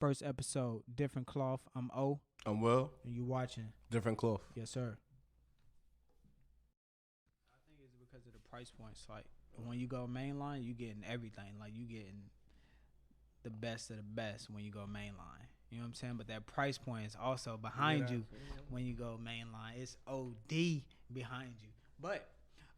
First episode, different cloth. I'm O, I'm Will. and you watching. Different cloth. Yes, sir. I think it's because of the price points. Like when you go mainline, you getting everything. Like you getting the best of the best when you go mainline. You know what I'm saying? But that price point is also behind you when you go mainline. It's OD behind you. But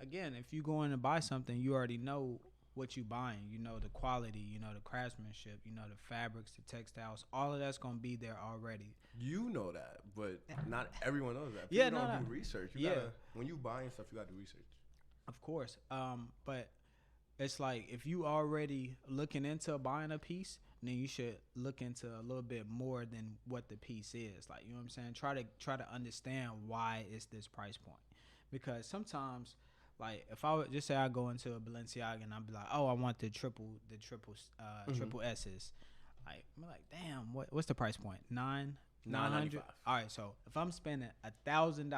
again, if you go in to buy something, you already know what you buying. You know the quality, you know the craftsmanship, you know the fabrics, the textiles. All of that's gonna be there already. You know that, but not everyone knows that. People Yeah, don't do research. You Yeah. gotta, when you buying stuff, you gotta do research. Of course. But it's like if you already looking into buying a piece, then you should look into a little bit more than what the piece is. Like, you know what I'm saying? Try to understand why it's this price point. Because sometimes, like, if I would just say I go into a Balenciaga and I'd be like, oh, I want the triple triple S's. Like, I'm like, damn, what's the price point? $900. $9.95. All right, so if I'm spending $1,000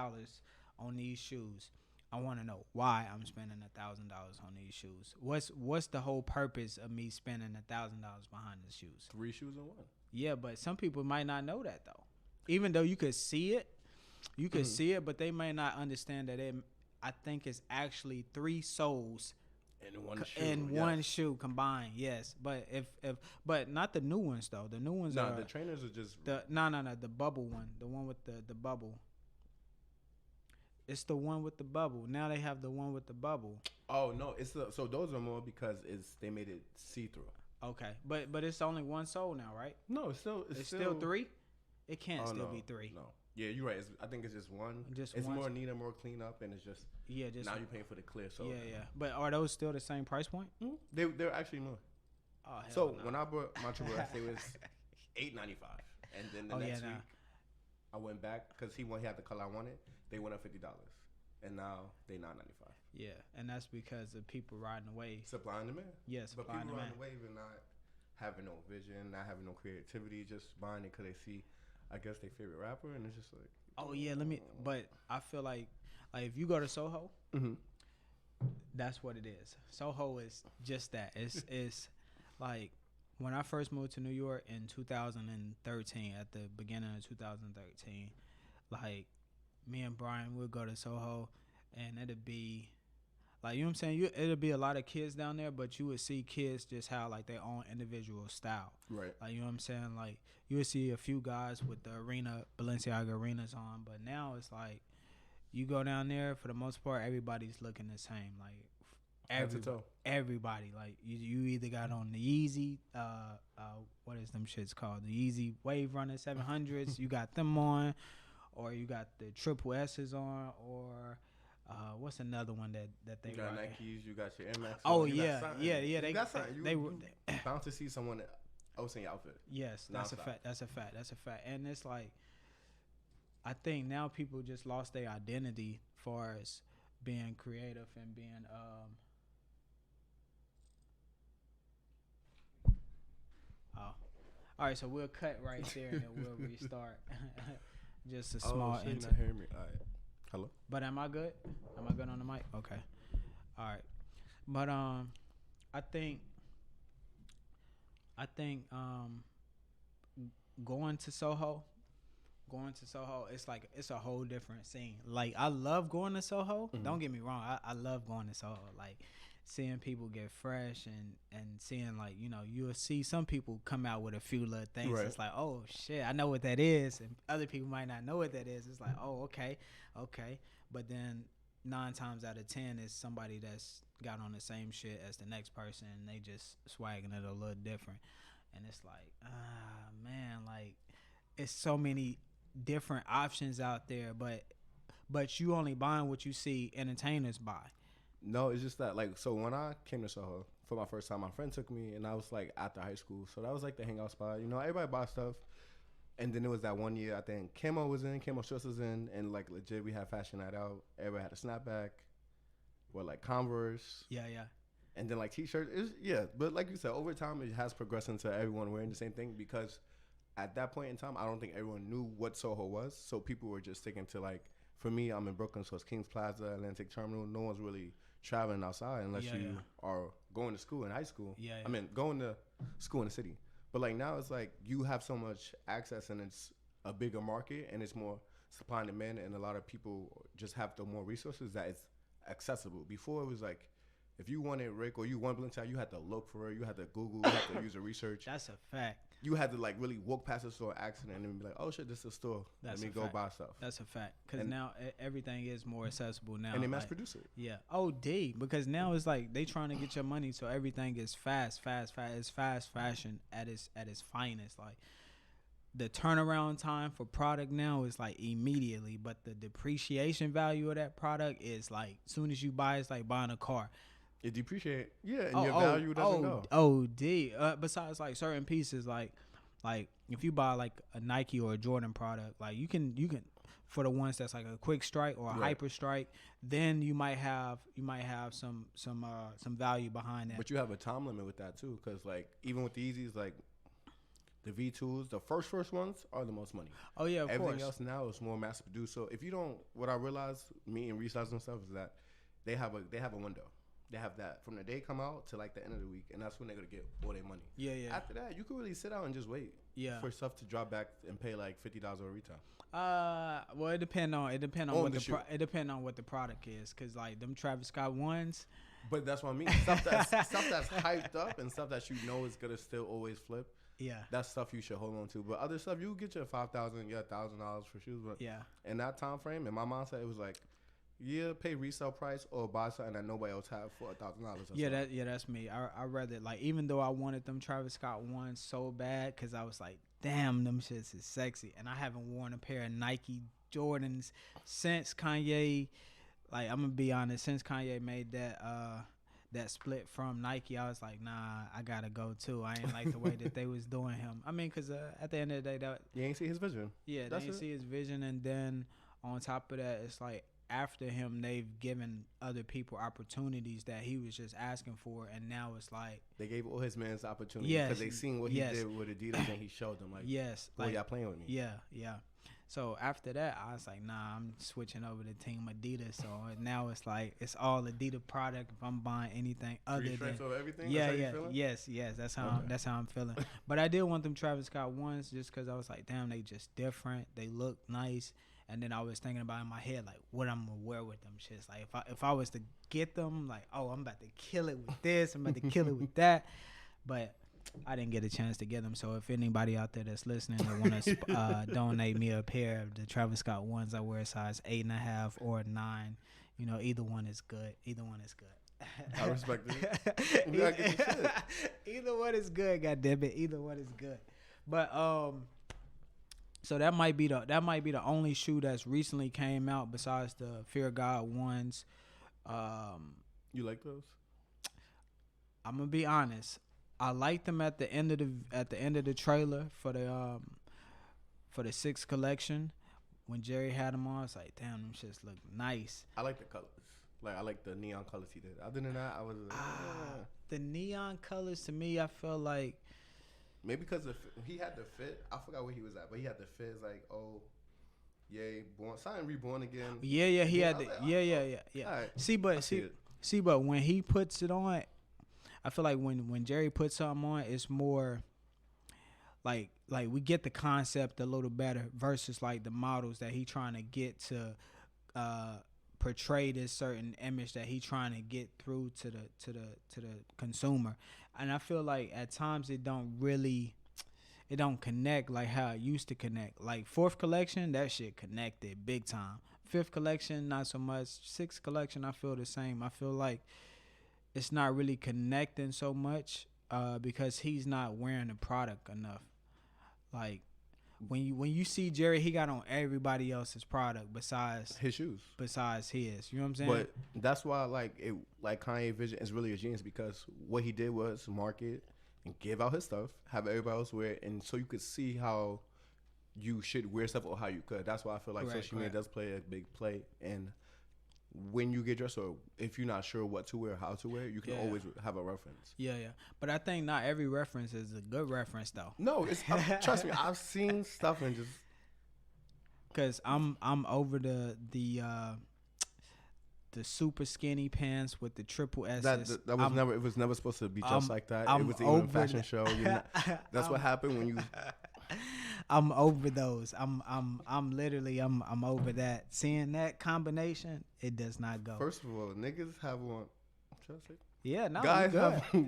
on these shoes, I want to know why I'm spending $1,000 on these shoes. What's the whole purpose of me spending $1,000 behind the shoes? 3 shoes in one. Yeah, but some people might not know that though. Even though you could see it, but they may not understand that I think it's actually 3 soles In one shoe. in one shoe combined. Yes, but but not the new ones though. The new ones No, are the trainers are just the the bubble one, the one with the bubble. It's the one with the bubble. Now they have the one with the bubble. Oh no, so those are more because they made it see through. Okay, but it's only one sole now, right? No, it's still 3. It can't still no, be 3. No, yeah, you're right. I think it's just one. It's one. more neat and more clean up, and it's just Just now you're paying for the clear. So yeah. But are those still the same price point? they're actually more. Oh, hell So no. when I bought my triple S, it was $8.95, and then the next week I went back because he had the color I wanted. They went up $50, and now they $9.95. Yeah, and that's because of people riding the wave. Supply and demand. Yeah, but people riding the wave and not having no vision, not having no creativity, just buying it because they see, I guess, their favorite rapper, and it's just like. Oh yeah, But I feel like if you go to SoHo, that's what it is. SoHo is just that. It's like when I first moved to New York in 2013, at the beginning of 2013, like me and Brian would go to SoHo, and it'd be like, you know what I'm saying? It'll be a lot of kids down there, but you would see kids just have like their own individual style. Right. Like, you know what I'm saying? Like, you would see a few guys with the Balenciaga arenas on, but now it's like you go down there, for the most part, everybody's looking the same. Like, everybody. Like, you either got on the Yeezy, what is them shits called? The Yeezy Wave Runner 700s. You got them on, or you got the triple S's on, or what's another one that they got rock? Nikes, you got your Air Max. Oh yeah. They got something. They bound to see someone else in your outfit. Yes, that's a fact. That's a fact. And it's like, I think now people just lost their identity as far as being creative and being all right, so we'll cut right there and then we'll restart. Just a small so you're not hearing me. All right. Hello? But am I good? Am I good on the mic? Okay. All right. But I think going to SoHo, it's a whole different scene. Like, I love going to SoHo. Don't get me wrong. I love going to SoHo. Like, seeing people get fresh and seeing, like, you know, you'll see some people come out with a few little things. Right. It's like, oh shit, I know what that is, and other people might not know what that is. It's like, oh, okay. But then 9 times out of 10 is somebody that's got on the same shit as the next person, and they just swagging it a little different. And it's like, man, like, it's so many different options out there, but you only buying what you see entertainers buy. No, it's just that, like, so when I came to SoHo for my first time, my friend took me, and I was, like, after high school. So that was, like, the hangout spot. You know, everybody bought stuff. And then it was that one year, I think, Camo Shorts was in, and, like, legit, we had Fashion Night Out. Everybody had a snapback with, like, Converse. Yeah. And then, like, T-shirts. But like you said, over time, it has progressed into everyone wearing the same thing because at that point in time, I don't think everyone knew what SoHo was. So people were just sticking to, like, for me, I'm in Brooklyn, so it's Kings Plaza, Atlantic Terminal. No one's really traveling outside unless you are going to school in high school. Yeah. I mean, going to school in the city. But like now it's like you have so much access and it's a bigger market and it's more supply and demand, and a lot of people just have the more resources that it's accessible. Before it was like, if you wanted Rick or you wanted Balenciaga, you had to look for it. You had to Google. You had to use the research. That's a fact. You had to like really walk past the store accident and then be like, oh shit, this is a store. Let me go buy stuff. That's a fact. Because now everything is more accessible now. And they mass produce it. Yeah. Oh, D. Because now it's like they trying to get your money, so everything is fast. It's fast fashion at its finest. Like the turnaround time for product now is like immediately, but the depreciation value of that product is like soon as you buy, it's like buying a car. It depreciate, and your value doesn't go. Oh, D. Besides, like certain pieces, like if you buy like a Nike or a Jordan product, like you can for the ones that's like a quick strike or a hyper strike, then you might have some value behind that. But you have a time limit with that too, because like even with the Yeezys, like the V2s, the first ones are the most money. Oh yeah, of course. Everything else now is more mass produced. So if you don't, what I realized, me and resellers and stuff, is that they have a window. They have that from the day come out to like the end of the week, and that's when they're gonna get all their money. Yeah. After that, you can really sit out and just wait. Yeah. For stuff to drop back and pay like $50 over retail. Well, it depend on what the product is, cause like them Travis Scott ones. But that's what I mean. stuff that's hyped up and stuff that you know is gonna still always flip. Yeah. That's stuff you should hold on to. But other stuff, you get your $5,000, $1,000 for shoes. But yeah. In that time frame, in my mindset, it was like, pay resale price or buy something that nobody else had for $1,000. That's me. I rather, like, even though I wanted them Travis Scott ones so bad, because I was like, damn, them shits is sexy, and I haven't worn a pair of Nike Jordans since Kanye. Like, I'm gonna be honest, since Kanye made that split from Nike, I was like, nah, I gotta go too. I ain't like the way that they was doing him. I mean, cause at the end of the day, that you ain't see his vision. Yeah, they ain't see his vision, and then on top of that, it's like, after him, they've given other people opportunities that he was just asking for, and now it's like they gave all his mans opportunities because they seen what he did with Adidas, and he showed them like, boy, y'all playing with me. Yeah. So after that, I was like, nah, I'm switching over to Team Adidas. So now it's like it's all Adidas product. If I'm buying anything other than everything, yes, that's how I'm feeling. But I did want them Travis Scott ones just because I was like, damn, they just different. They look nice. And then I was thinking about in my head, like, what I'm going to wear with them shits. Like, if I was to get them, like, oh, I'm about to kill it with this. I'm about to kill it with that. But I didn't get a chance to get them. So if anybody out there that's listening that want to donate me a pair of the Travis Scott ones, I wear size 8.5 or 9. You know, either one is good. I respect it. Either one is good, goddammit. Either one is good. But, so that might be the only shoe that's recently came out besides the Fear God ones. You like those? I'm gonna be honest. I liked them at the end of the trailer for the 6th collection when Jerry had them on. It's like, damn, them shits look nice. I like the colors. Like I like the neon colors he did. Other than that, I was the neon colors to me. I felt like. Maybe because he had the fit. I forgot where he was at, but he had the fit. It's like, oh, yay, reborn again. Yeah, he had the yeah. Right. See, but when he puts it on, I feel like when Jerry puts something on, it's more like we get the concept a little better versus like the models that he trying to get to portray this certain image that he trying to get through to the consumer. And I feel like at times it don't connect like how it used to connect. Like 4th collection, that shit connected big time. 5th collection, not so much. 6th collection, I feel the same. I feel like it's not really connecting so much because he's not wearing the product enough. Like when you see Jerry, he got on everybody else's product besides his shoes. Besides his. You know what I'm saying? But that's why like Kanye vision is really a genius, because what he did was market and give out his stuff, have everybody else wear it, and so you could see how you should wear stuff or how you could. That's why I feel like social media does play a big play. And when you get dressed, or if you're not sure what to wear, how to wear, you can always have a reference. Yeah. But I think not every reference is a good reference, though. No, trust me, I've seen stuff and just. Cause I'm over the the super skinny pants with the triple S's. That was never. It was never supposed to be just like that. I'm it was even a fashion show. That's what happened when you. I'm over those. I'm literally I'm over that. Seeing that combination, it does not go. First of all, niggas have on. What I say? Yeah, no,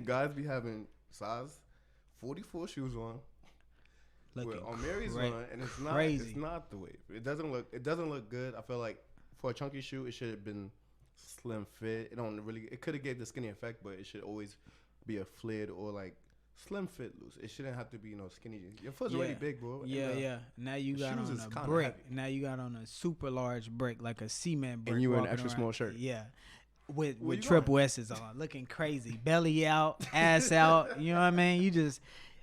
guys be having size 44 shoes on. Looking on Mary's one, and it's not crazy. It's not the way. It doesn't look good. I feel like for a chunky shoe, it should have been slim fit. It could have gave the skinny effect, but it should always be a flared or like slim fit loose. It shouldn't have to be skinny jeans. Your foot's already big, bro. Yeah. Now you got on a brick. Heavy. Now you got on a super large brick, like a cement brick. And you wear an extra small shirt. Yeah. With triple S's on, looking crazy, belly out, ass out. You know what I mean?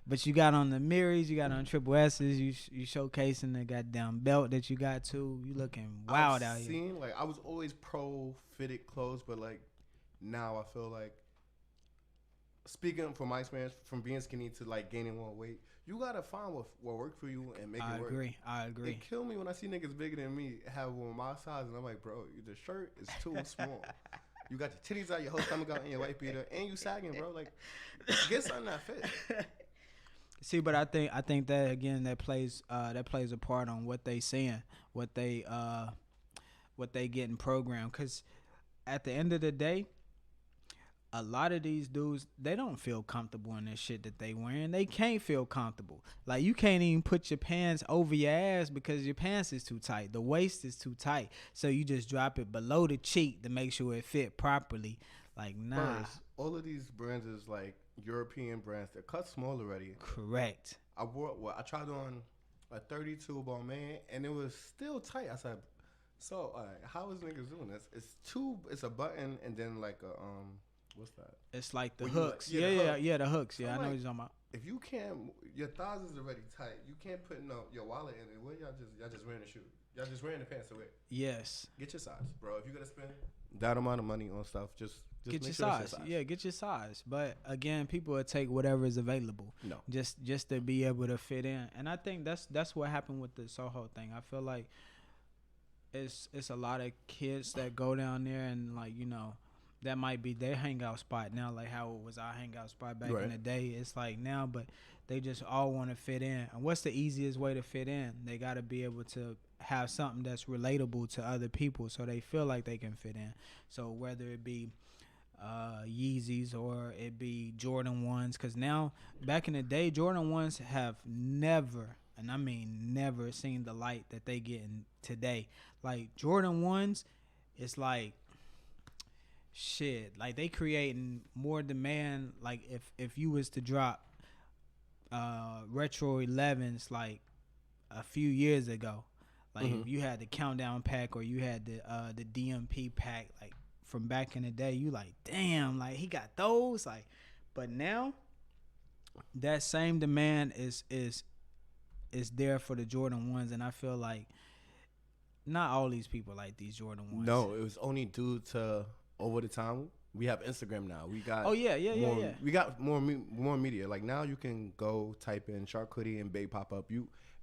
But you got on the mirrors, you got on triple S's, you showcasing the goddamn belt that you got too. You looking wild out here. Like I was always pro fitted clothes, but like now I feel like, speaking from my experience, from being skinny to like gaining more weight, you gotta find what worked for you and make it work. I agree. It kill me when I see niggas bigger than me have on my size, and I'm like, bro, the shirt is too small. You got your titties out, your whole stomach out, and your white beater, and you sagging, bro. Like, get something that fit. See, but I think that again that plays a part on what they saying, what they getting programmed. Cause at the end of the day, a lot of these dudes, they don't feel comfortable in this shit that they wearing. They can't feel comfortable. Like you can't even put your pants over your ass because your pants is too tight. The waist is too tight. So you just drop it below the cheek to make sure it fit properly. Like nah. First, all of these brands is like European brands. They're cut small already. Correct. I tried on a 32 Balmain and it was still tight. I said, so how is niggas doing this? It's a button and then like a what's that? It's like the hooks. The hooks. Yeah, I know what you're talking about. If you can't, your thighs is already tight. You can't put your wallet in it. What y'all just wearing the shoe? Y'all just wearing the pants to wear. Yes. Get your size, bro. If you're gonna spend that amount of money on stuff, just get make your sure size. Your size. Yeah, get your size. But again, people will take whatever is available. No. Just to be able to fit in. And I think that's what happened with the SoHo thing. I feel like it's a lot of kids that go down there and like, that might be their hangout spot now, like how it was our hangout spot back in the day. It's like now, but they just all want to fit in. And what's the easiest way to fit in? They got to be able to have something that's relatable to other people so they feel like they can fit in. So whether it be Yeezys or it be Jordan 1s, because now, back in the day, Jordan 1s have never, and I mean never, seen the light that they getting today. Like Jordan 1s, it's like, shit, like they creating more demand. Like if you was to drop retro 11s like a few years ago, like if you had the countdown pack or you had the DMP pack, like from back in the day, you like, damn, like he got those. Like, but now that same demand is there for the Jordan 1s, and I feel like not all these people like these Jordan 1s. No, it was only due to over the time we have Instagram now. We got We got more media. Like now you can go type in Shark Hoodie and Babe pop up.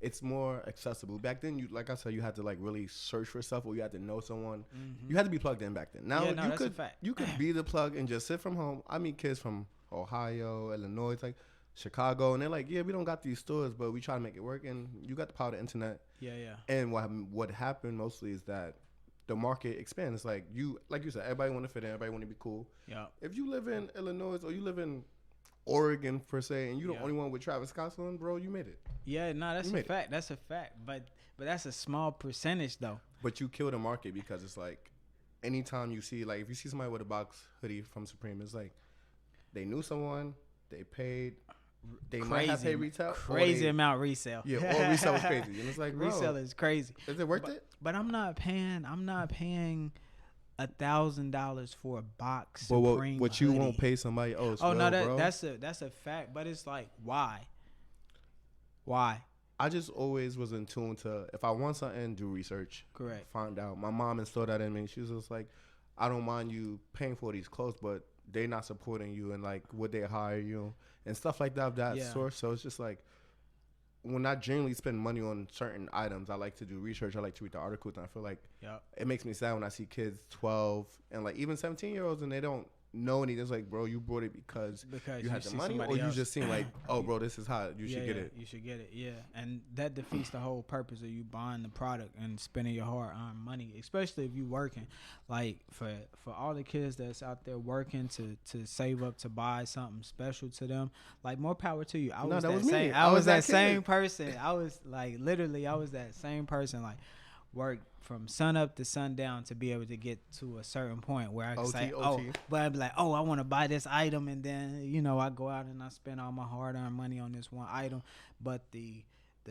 It's more accessible. Back then, you, like I said, you had to like really search for stuff, or you had to know someone. You had to be plugged in back then. Now you could be the plug and just sit from home. I meet kids from Ohio, Illinois, like Chicago, and they're like, yeah, we don't got these stores, but we try to make it work. And you got the power of the internet. Yeah. And what happened mostly is that the market expands. Like you said, everybody want to fit in, everybody want to be cool. Yeah. If you live in Illinois or you live in Oregon per se, and you're the only one with Travis Scott's on, bro, you made it. Yeah, no, that's a fact. That's a fact. But that's a small percentage though. But you kill the market because it's like anytime you see, like if you see somebody with a box hoodie from Supreme, it's like they knew someone, they paid. They might have paid retail. Crazy amount resale. Yeah, all resale was crazy. And it's like, bro, resale is crazy. Is it worth it? But I'm not paying $1,000 for a box. But Supreme what you hoodie. won't pay somebody else. Oh no, bro. that's a fact. But it's like, why? Why? I just always was in tune to, if I want something, do research. Correct. Find out. My mom instilled that in me. She was just like, I don't mind you paying for these clothes, but they're not supporting you and like would they hire you and stuff like that of that source. So it's just like, when I generally spend money on certain items, I like to do research. I like to read the articles, and I feel like it makes me sad when I see kids 12 and like even 17-year-olds and they don't know anything. It's like, bro, you bought it because you had the money, or you just seen like, oh, bro, this is hot. You should get it. You should get it. Yeah, and that defeats the whole purpose of you buying the product and spending your hard-earned money, especially if you working. Like for all the kids that's out there working to save up to buy something special to them, like more power to you. I was that same person. I was like literally, I was that same person. Like work from sun up to sundown to be able to get to a certain point where I can say, but I'd be like, oh, I want to buy this item, and then I go out and I spend all my hard-earned money on this one item, but the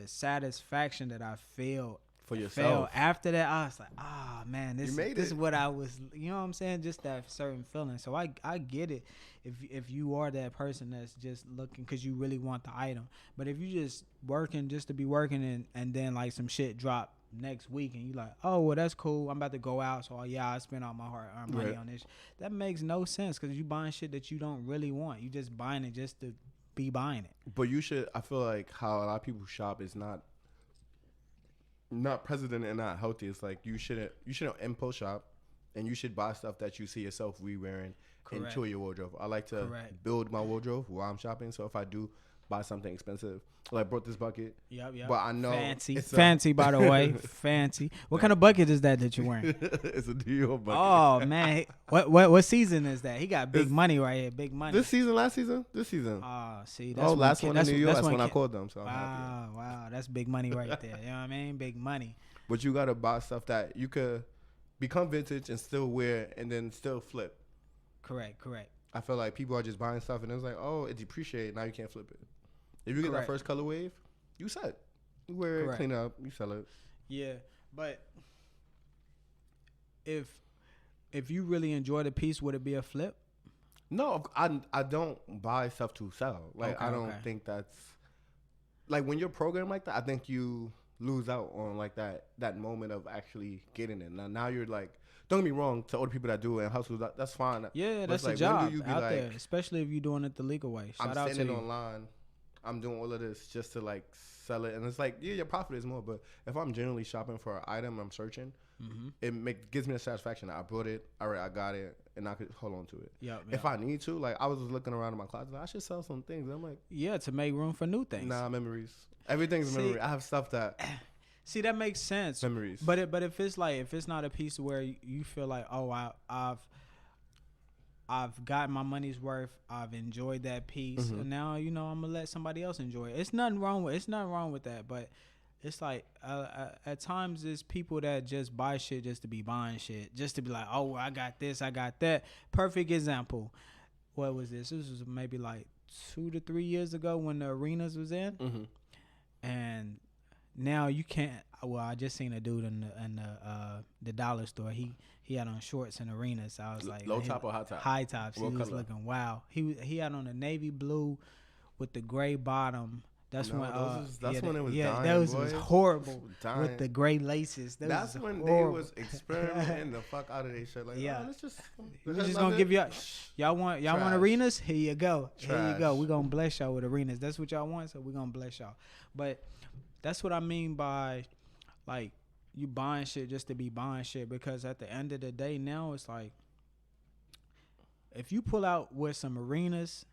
satisfaction that I feel for yourself after that, I was like, man, this is what I was, you know what I'm saying? Just that certain feeling. So I get it if you are that person that's just looking because you really want the item, but if you just working just to be working and then like some shit drop next week and you like, oh, well, that's cool, I'm about to go out, so I spend all my hard-earned money on this. That makes no sense because you buying shit that you don't really want. You just buying it just to be buying it. But I feel like how a lot of people shop is not president and not healthy. It's like you shouldn't impulse shop, and you should buy stuff that you see yourself re-wearing into your wardrobe. I like to build my wardrobe while I'm shopping, so if I do buy something expensive, like I brought this bucket. Yep. But I know fancy by the way, fancy. What kind of bucket is that you're wearing? It's a New York bucket. Oh man, what season is that? He got big money right here, big money. This season, last season, this season. See, that's last one in New York. That's when I called them. So wow, that's big money right there. You know what I mean? Big money. But you gotta buy stuff that you could become vintage and still wear, and then still flip. Correct. I feel like people are just buying stuff and it's like, oh, it depreciated. Now you can't flip it. If you get that first color wave, you sell it. You wear it, clean up, you sell it. Yeah, but if you really enjoy the piece, would it be a flip? No, I don't buy stuff to sell. Like I don't think that's like when you're programmed like that. I think you lose out on like that moment of actually getting it. Now you're like, don't get me wrong, to all the people that do it and hustle, that's fine. Yeah, that's a job out there, especially if you're doing it the legal way. Shout out to you. I'm sitting online. I'm doing all of this just to like sell it, and it's like, yeah, your profit is more. But if I'm generally shopping for an item, I'm searching, it gives me the satisfaction that I brought it, all right, I got it, and I could hold on to it. Yeah. If I need to, like I was just looking around in my closet, I should sell some things. I'm like, yeah, to make room for new things. Nah, memories. Everything's memory. I have stuff that. See, that makes sense. Memories. But if it's not a piece where you feel like, oh, I've gotten my money's worth. I've enjoyed that piece, and now I'm gonna let somebody else enjoy it. It's nothing wrong with that, but it's like at times there's people that just buy shit just to be buying shit, just to be like, oh, I got this, I got that. Perfect example. What was this? This was maybe like 2 to 3 years ago when the arenas was in, and now you can't. Well, I just seen a dude in the dollar store. He had on shorts and arenas. So I was like, low top or high top? High tops. He was looking wow. He had on a navy blue with the gray bottom. That's when it was dying. That was horrible with the gray laces. That's when they was experimenting the fuck out of their shit. Like, let's just. We're just gonna give y'all want arenas? Here you go. Trash. Here you go. We're gonna bless y'all with arenas. That's what y'all want, so we're gonna bless y'all. But that's what I mean by like you buying shit just to be buying shit, because at the end of the day now it's like if you pull out with some arenas,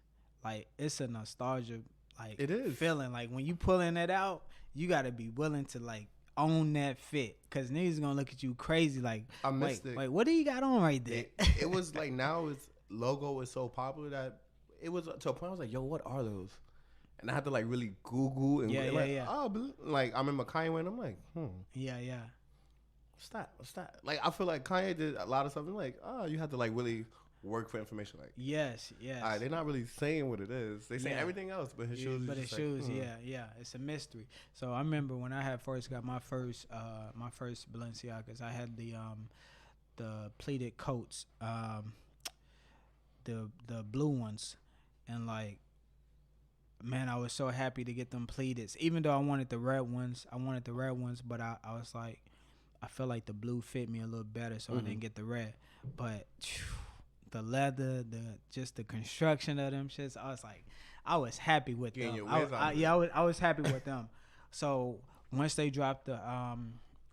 like it's a nostalgia like it is feeling. Like when you pulling it out, you gotta be willing to like own that fit, cause niggas gonna look at you crazy like, I missed it. Wait, what do you got on right there? It was like now its logo is so popular that it was to a point I was like, yo, what are those? And I had to like really Google and oh, like I remember Kanye went. I'm like, yeah. What's that? Like I feel like Kanye did a lot of stuff. I'm like, oh, you had to like really work for information. Like yes. All right, they're not really saying what it is. They say everything else, but his shoes. But his shoes, it's a mystery. So I remember when I had first got my first Balenciagas, I had the pleated coats, the blue ones, and like. Man, I was so happy to get them pleated. Even though I wanted the red ones, but I was like, I felt like the blue fit me a little better, so I didn't get the red. But the leather, the construction of them shits, I was like, I was happy with them. I was happy with them. So once they dropped the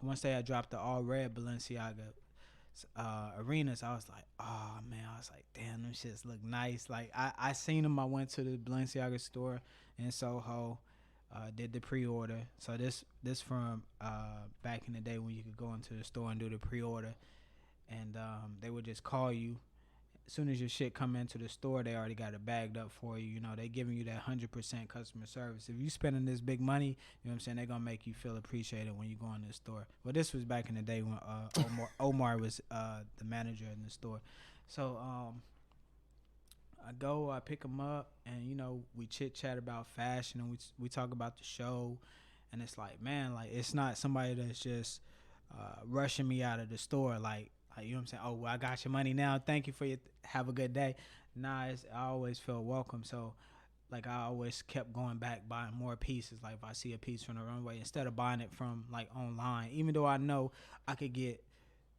once they had dropped the all red Balenciaga arenas, I was like, oh man, I was like, damn, them shits look nice. Like I seen them. I went to the Balenciaga store in Soho, did the pre-order. So this from back in the day when you could go into the store and do the pre-order, and they would just call you. As soon as your shit come into the store, they already got it bagged up for you. You know, they giving you that 100% customer service. If you spending this big money, you know what I'm saying, they're going to make you feel appreciated when you go in the store. Well, this was back in the day when Omar was the manager in the store. So I pick him up, and, you know, we chit-chat about fashion, and we talk about the show. And it's like, man, like, it's not somebody that's just rushing me out of the store, like, you know what I'm saying? Oh, well, I got your money now. Thank you for your have a good day. Nah, I always feel welcome. So, like, I always kept going back, buying more pieces. Like, if I see a piece from the runway, instead of buying it from, like, online, even though I know I could get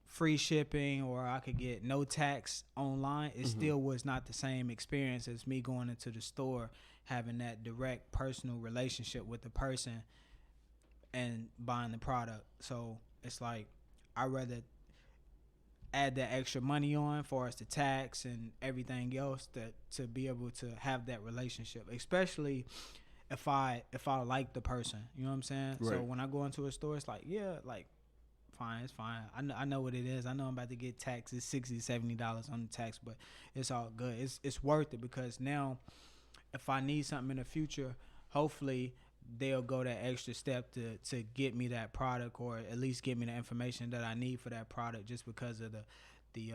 free shipping or I could get no tax online, it still was not the same experience as me going into the store, having that direct personal relationship with the person and buying the product. So, it's like, I'd rather add that extra money on for us to tax and everything else to be able to have that relationship, especially if I like the person, you know what I'm saying? Right. So when I go into a store, it's like, yeah, like, fine, it's fine. I know what it is. I know I'm about to get taxed. It's $60, $70 on the tax, but it's all good. It's worth it, because now if I need something in the future, hopefully they'll go that extra step to get me that product, or at least give me the information that I need for that product, just because of the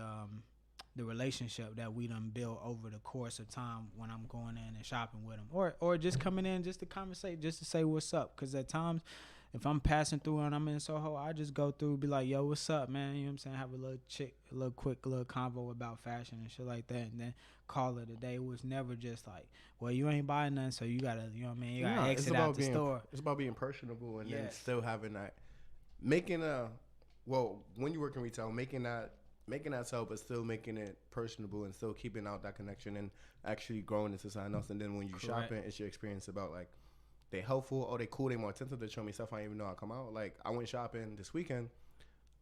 relationship that we done built over the course of time when I'm going in and shopping with them, or just coming in just to conversate, just to say what's up. Because at times, if I'm passing through and I'm in Soho, I just go through, be like, yo, what's up, man? You know what I'm saying? Have a quick convo about fashion and shit like that, and then call it a day. It was never just like, well, you ain't buying nothing, so you gotta, you know what I mean? You gotta exit out the store. It's about being personable, and then still having that, when you work in retail, making that sell, but still making it personable and still keeping out that connection and actually growing into something else. And then when you shopping, it's your experience about, like, they helpful, oh, they cool, they more attentive, they show me stuff I didn't even know I come out. Like, I went shopping this weekend.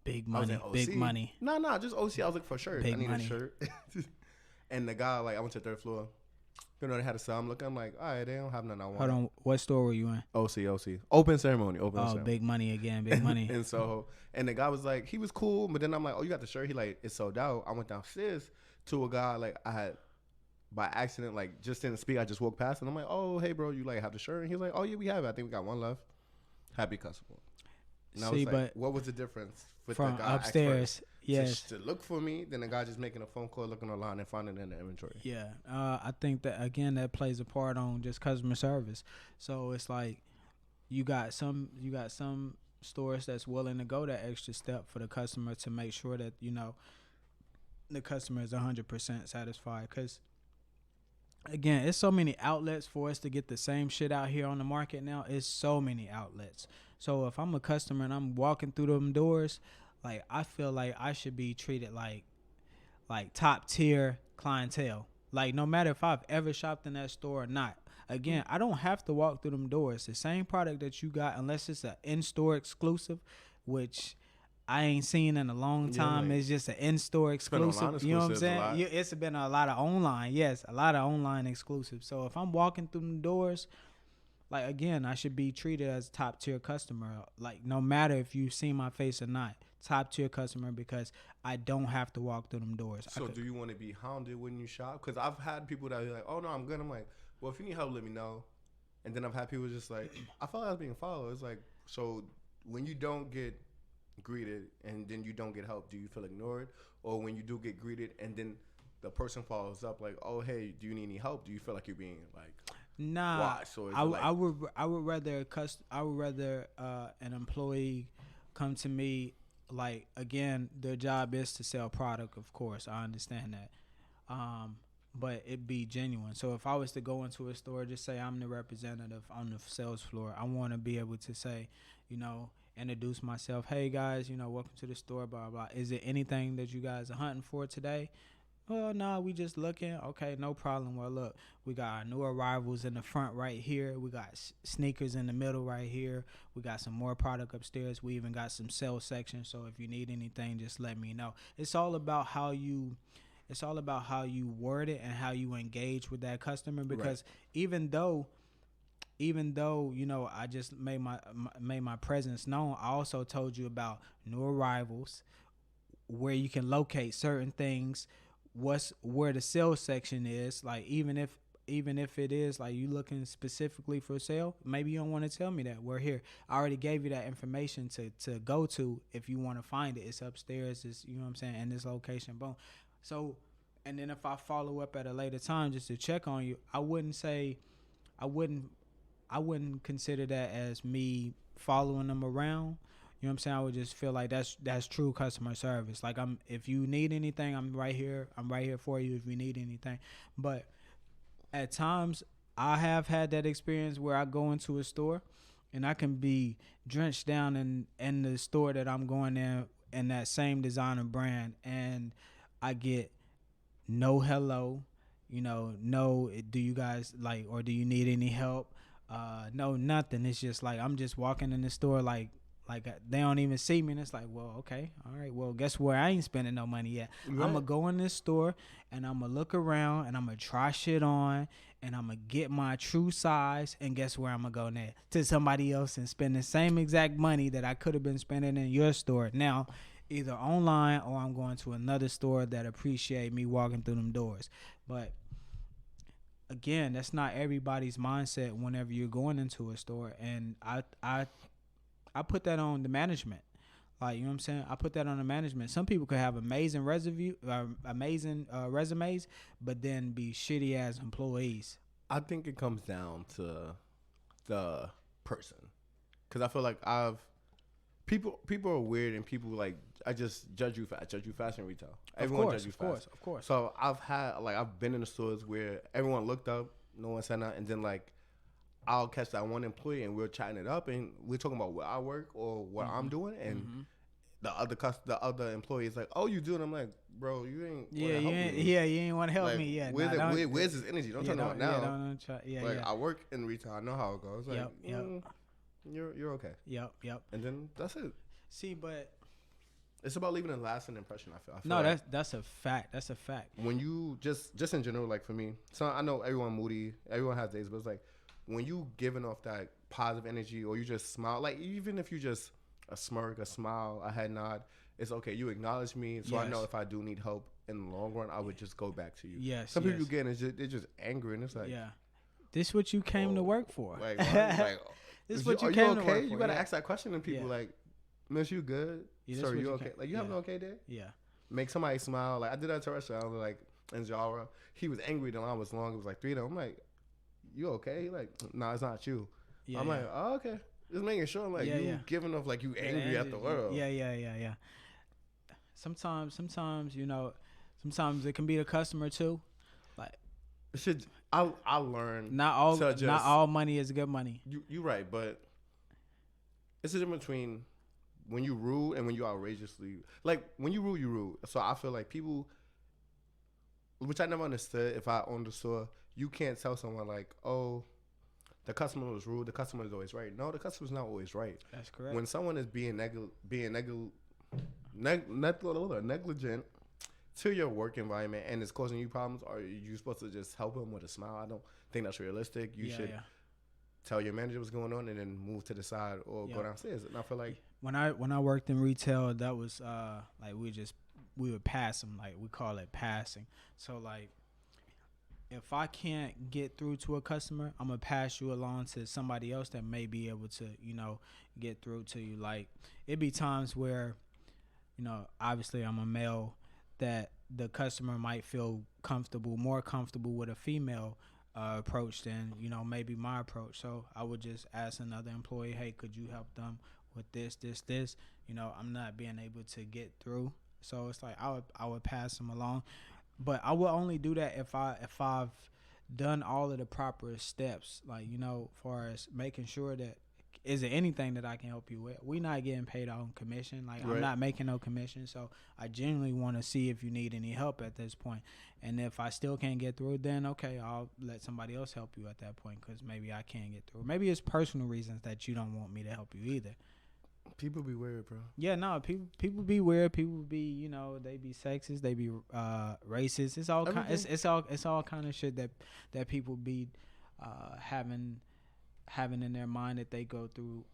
Big money. Nah, just OC. I was looking for a shirt. I need a shirt. And the guy, like, I went to the 3rd floor. You know, they had a sale. I'm looking, I'm like, all right, they don't have nothing I want. Hold on, what store were you in? OC. Open ceremony. Big money again, big money. In Soho. And the guy was like, he was cool, but then I'm like, oh, you got the shirt? He like, it's sold out. I went downstairs to a guy, like, I had, by accident, like, just didn't speak. I just walked past, and I'm like, oh, hey, bro, you, like, have the shirt? And he was like, oh, yeah, we have it. I think we got one left. Happy customer. And I was like, but what was the difference with from the guy upstairs? Yes, to look for me, then the guy just making a phone call, looking online, and finding it in the inventory. Yeah, I think that, again, that plays a part on just customer service. So it's like you got some stores that's willing to go that extra step for the customer to make sure that, you know, the customer is 100% satisfied. Because, again, it's so many outlets for us to get the same shit out here on the market now. It's so many outlets. So if I'm a customer and I'm walking through them doors, like, I feel like I should be treated like top tier clientele. Like, no matter if I've ever shopped in that store or not. Again, I don't have to walk through them doors. The same product that you got, unless it's an in-store exclusive, which I ain't seen in a long time. It's just an in-store exclusive. You know what I'm saying? It's been a lot of online. Yes, a lot of online exclusives. So if I'm walking through the doors, like, again, I should be treated as a top-tier customer. Like, no matter if you see my face or not, top-tier customer, because I don't have to walk through them doors. So do you want to be hounded when you shop? Because I've had people that are like, oh, no, I'm good. I'm like, well, if you need help, let me know. And then I've had people just like, I felt like I was being followed. It's like, so when you don't get greeted and then you don't get help, do you feel ignored? Or when you do get greeted and then the person follows up like, oh, hey, do you need any help? Do you feel like you're being like, nah, watched? Or I would rather an employee come to me. Like, again, their job is to sell product, of course. I understand that. But it be genuine. So if I was to go into a store, just say I'm the representative on the sales floor, I want to be able to say, you know, introduce myself. Hey, guys, you know, welcome to the store, blah, blah. Is there anything that you guys are hunting for today? Oh no, we just looking. Okay, no problem. Well, look, we got our new arrivals in the front right here. We got sneakers in the middle right here. We got some more product upstairs. We even got some sales section. So if you need anything, just let me know. It's all about how you. It's all about how you word it and how you engage with that customer. Right. Because even though you know I just made my presence known, I also told you about new arrivals, where you can locate certain things, what's where the sales section is. Like even if it is like you looking specifically for sale, maybe you don't want to tell me that. We're here. I already gave you that information to go to if you want to find it. It's upstairs. It's, you know what I'm saying, in this location. Boom. So, and then if I follow up at a later time just to check on you, I wouldn't say, I wouldn't I wouldn't consider that as me following them around. You know what I'm saying? I would just feel like that's true customer service. Like, if you need anything, I'm right here. I'm right here for you if you need anything. But at times I have had that experience where I go into a store and I can be drenched down in the store that I'm going in that same designer brand, and I get no hello, no, do you guys like, or do you need any help? No, nothing. It's just like I'm just walking in the store like they don't even see me, and it's like, well, okay, all right, well, guess where I ain't spending no money yet. Right. I'm gonna go in this store and I'm gonna look around and I'm gonna try shit on and I'm gonna get my true size, and guess where I'm gonna go next? To somebody else and spend the same exact money that I could have been spending in your store now, either online, or I'm going to another store that appreciate me walking through them doors. But again, that's not everybody's mindset whenever you're going into a store, and I put that on the management. Like, you know what I'm saying? I put that on the management. Some people could have amazing resumes, but then be shitty ass employees. I think it comes down to the person, because I feel like people are weird, and people like, I just judge you fast in retail. Everyone judge you fast. Of course. So I've been in the stores where everyone looked up, no one said nothing, and then like I'll catch that one employee and we're chatting it up and we're talking about where I work or what I'm doing, and the other employee is like, "Oh, you do?" And I'm like, "Bro, you ain't you ain't want to help like, me yet. Where's this energy? Don't talk about now. Like, I work in retail. I know how it goes. Like, yep. You're okay. Yep. And then that's it. See, but it's about leaving a lasting impression. I feel no, like that's a fact. That's a fact. When you just in general, like for me, so I know everyone moody, everyone has days, but it's like when you giving off that positive energy, or you just smile, like even if you just a smirk, a smile, a head nod, it's okay. You acknowledge me, so I know if I do need help in the long run, I would just go back to you. Yes. Some people getting they're just angry, and it's like, this what you came to work for. Like, like this what you came to okay? work for. You gotta ask that question to people, like, Miss, you good? Sir, you okay? Like, you having an okay day? Yeah. Make somebody smile. Like, I did that to a restaurant. I was like, in Jara, he was angry. The line was long. It was like 3 of them. I'm like, you okay? He like, nah, it's not you. Yeah, I'm like, oh, okay. Just making sure. I'm like, you giving off like you angry at the world. Yeah. Sometimes, sometimes it can be the customer too. Like, I learned not all money is good money. You right, but it's a difference between when you rude and when you outrageously, like when you rude, you rude. So I feel like people, which I never understood. If I owned the store, you can't tell someone like, oh, the customer was rude. The customer is always right. No, the customer's not always right. That's correct. When someone is being negligent to your work environment and it's causing you problems, are you supposed to just help them with a smile? I don't think that's realistic. You should tell your manager what's going on and then move to the side or go downstairs. And I feel like when I worked in retail, that was like we would pass them, like we call it passing. So like, if I can't get through to a customer, I'm gonna pass you along to somebody else that may be able to, get through to you. Like, it'd be times where, obviously I'm a male, that the customer might feel more comfortable with a female approach than, maybe my approach. So I would just ask another employee, hey, could you help them with this? I'm not being able to get through. So it's like I would pass them along. But I will only do that if I've done all of the proper steps, like, far as making sure that is there anything that I can help you with? We not getting paid on commission. Like, I'm not making no commission. So I genuinely want to see if you need any help at this point. And if I still can't get through, then okay, I'll let somebody else help you at that point, because maybe I can't get through. Maybe it's personal reasons that you don't want me to help you either. People be weird, bro. Yeah, no, people be weird. People be, you know, they be sexist. They be racist. It's all it's all kind of shit that people be having in their mind that they go through,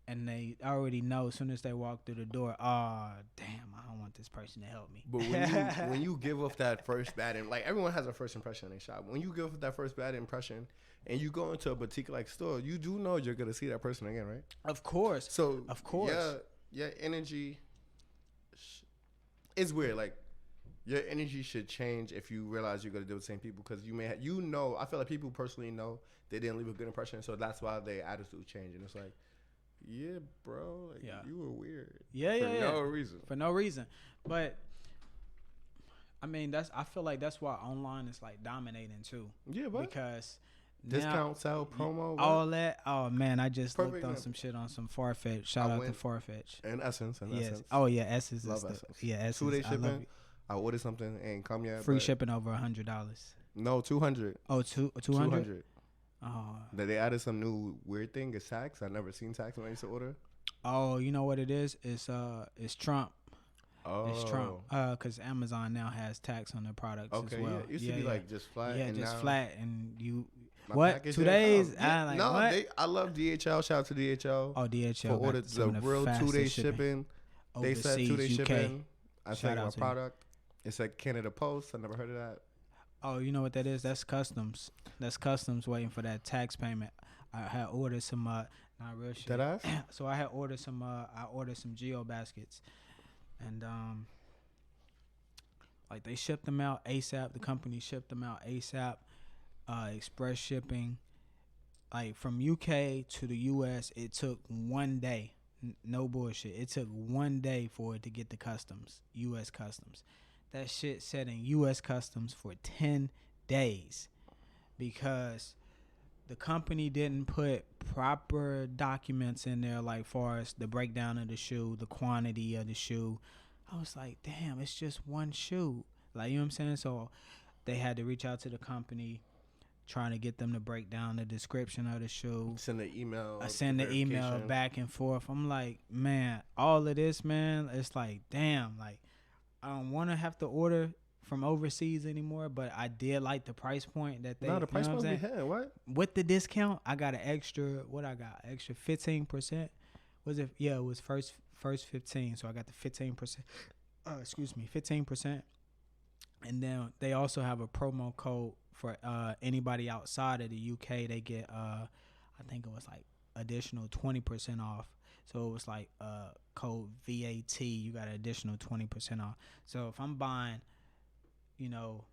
and they already know as soon as they walk through the door, oh damn, I don't want this person to help me. But when you give off that first bad like, everyone has a first impression in their shop. When you give off that first bad impression and you go into a boutique like store, you do know you're gonna see that person again, right? Of course. So of course, your energy is weird. Like, your energy should change if you realize you're gonna deal with the same people, because you may I feel like people personally know they didn't leave a good impression, so that's why their attitude changed. And it's like, yeah, bro, like, you were weird. For no reason. But I mean, I feel like that's why online is like dominating too. Yeah, but because discount, sell, promo, all that. Oh man, I just looked on some shit on some Farfetch. Shout out to Farfetch and Essence. Essence. Oh yeah, Essence. Love Essence. Yeah, Essence. 2-day shipping. I ordered something, ain't come yet. Free shipping over $100. No, 200. Oh, 200. Oh. They added some new weird thing. It's tax. I never seen tax when I used to order. Oh, you know what it is? It's Trump. Oh. It's Trump. Because Amazon now has tax on their products as well. Yeah. It used to be like just flat. Yeah, and just now flat, and you. What? 2 days? Yeah, like, no, what? I love DHL. Shout out to DHL. Oh, DHL. For ordered the real 2-day shipping. They said 2-day shipping. I sent my product. It's like Canada Post. I never heard of that. Oh, you know what that is? That's customs. That's customs waiting for that tax payment. I had ordered some not real shit. That ass? So I had ordered some Geo baskets, and like they shipped them out ASAP. The company shipped them out ASAP. Express shipping. Like from UK to the US, it took 1 day. No bullshit. It took 1 day for it to get the customs, US customs. That shit sat in U.S. Customs for 10 days because the company didn't put proper documents in there, like far as the breakdown of the shoe, the quantity of the shoe. I was like, damn, it's just one shoe. Like, you know what I'm saying? So they had to reach out to the company, trying to get them to break down the description of the shoe. Send the email. I send the email back and forth. I'm like, man, all of this, man, it's like, damn, like, I don't want to have to order from overseas anymore, but I did like the price point that they. No, the price point we had. What? With the discount, I got an extra. What I got? Extra 15%. Was it? Yeah, it was first 15. So I got the 15%. 15%. And then they also have a promo code for anybody outside of the UK. They get I think it was like additional 20% off. So it was like code VAT, you got an additional 20% off. So if I'm buying, you know,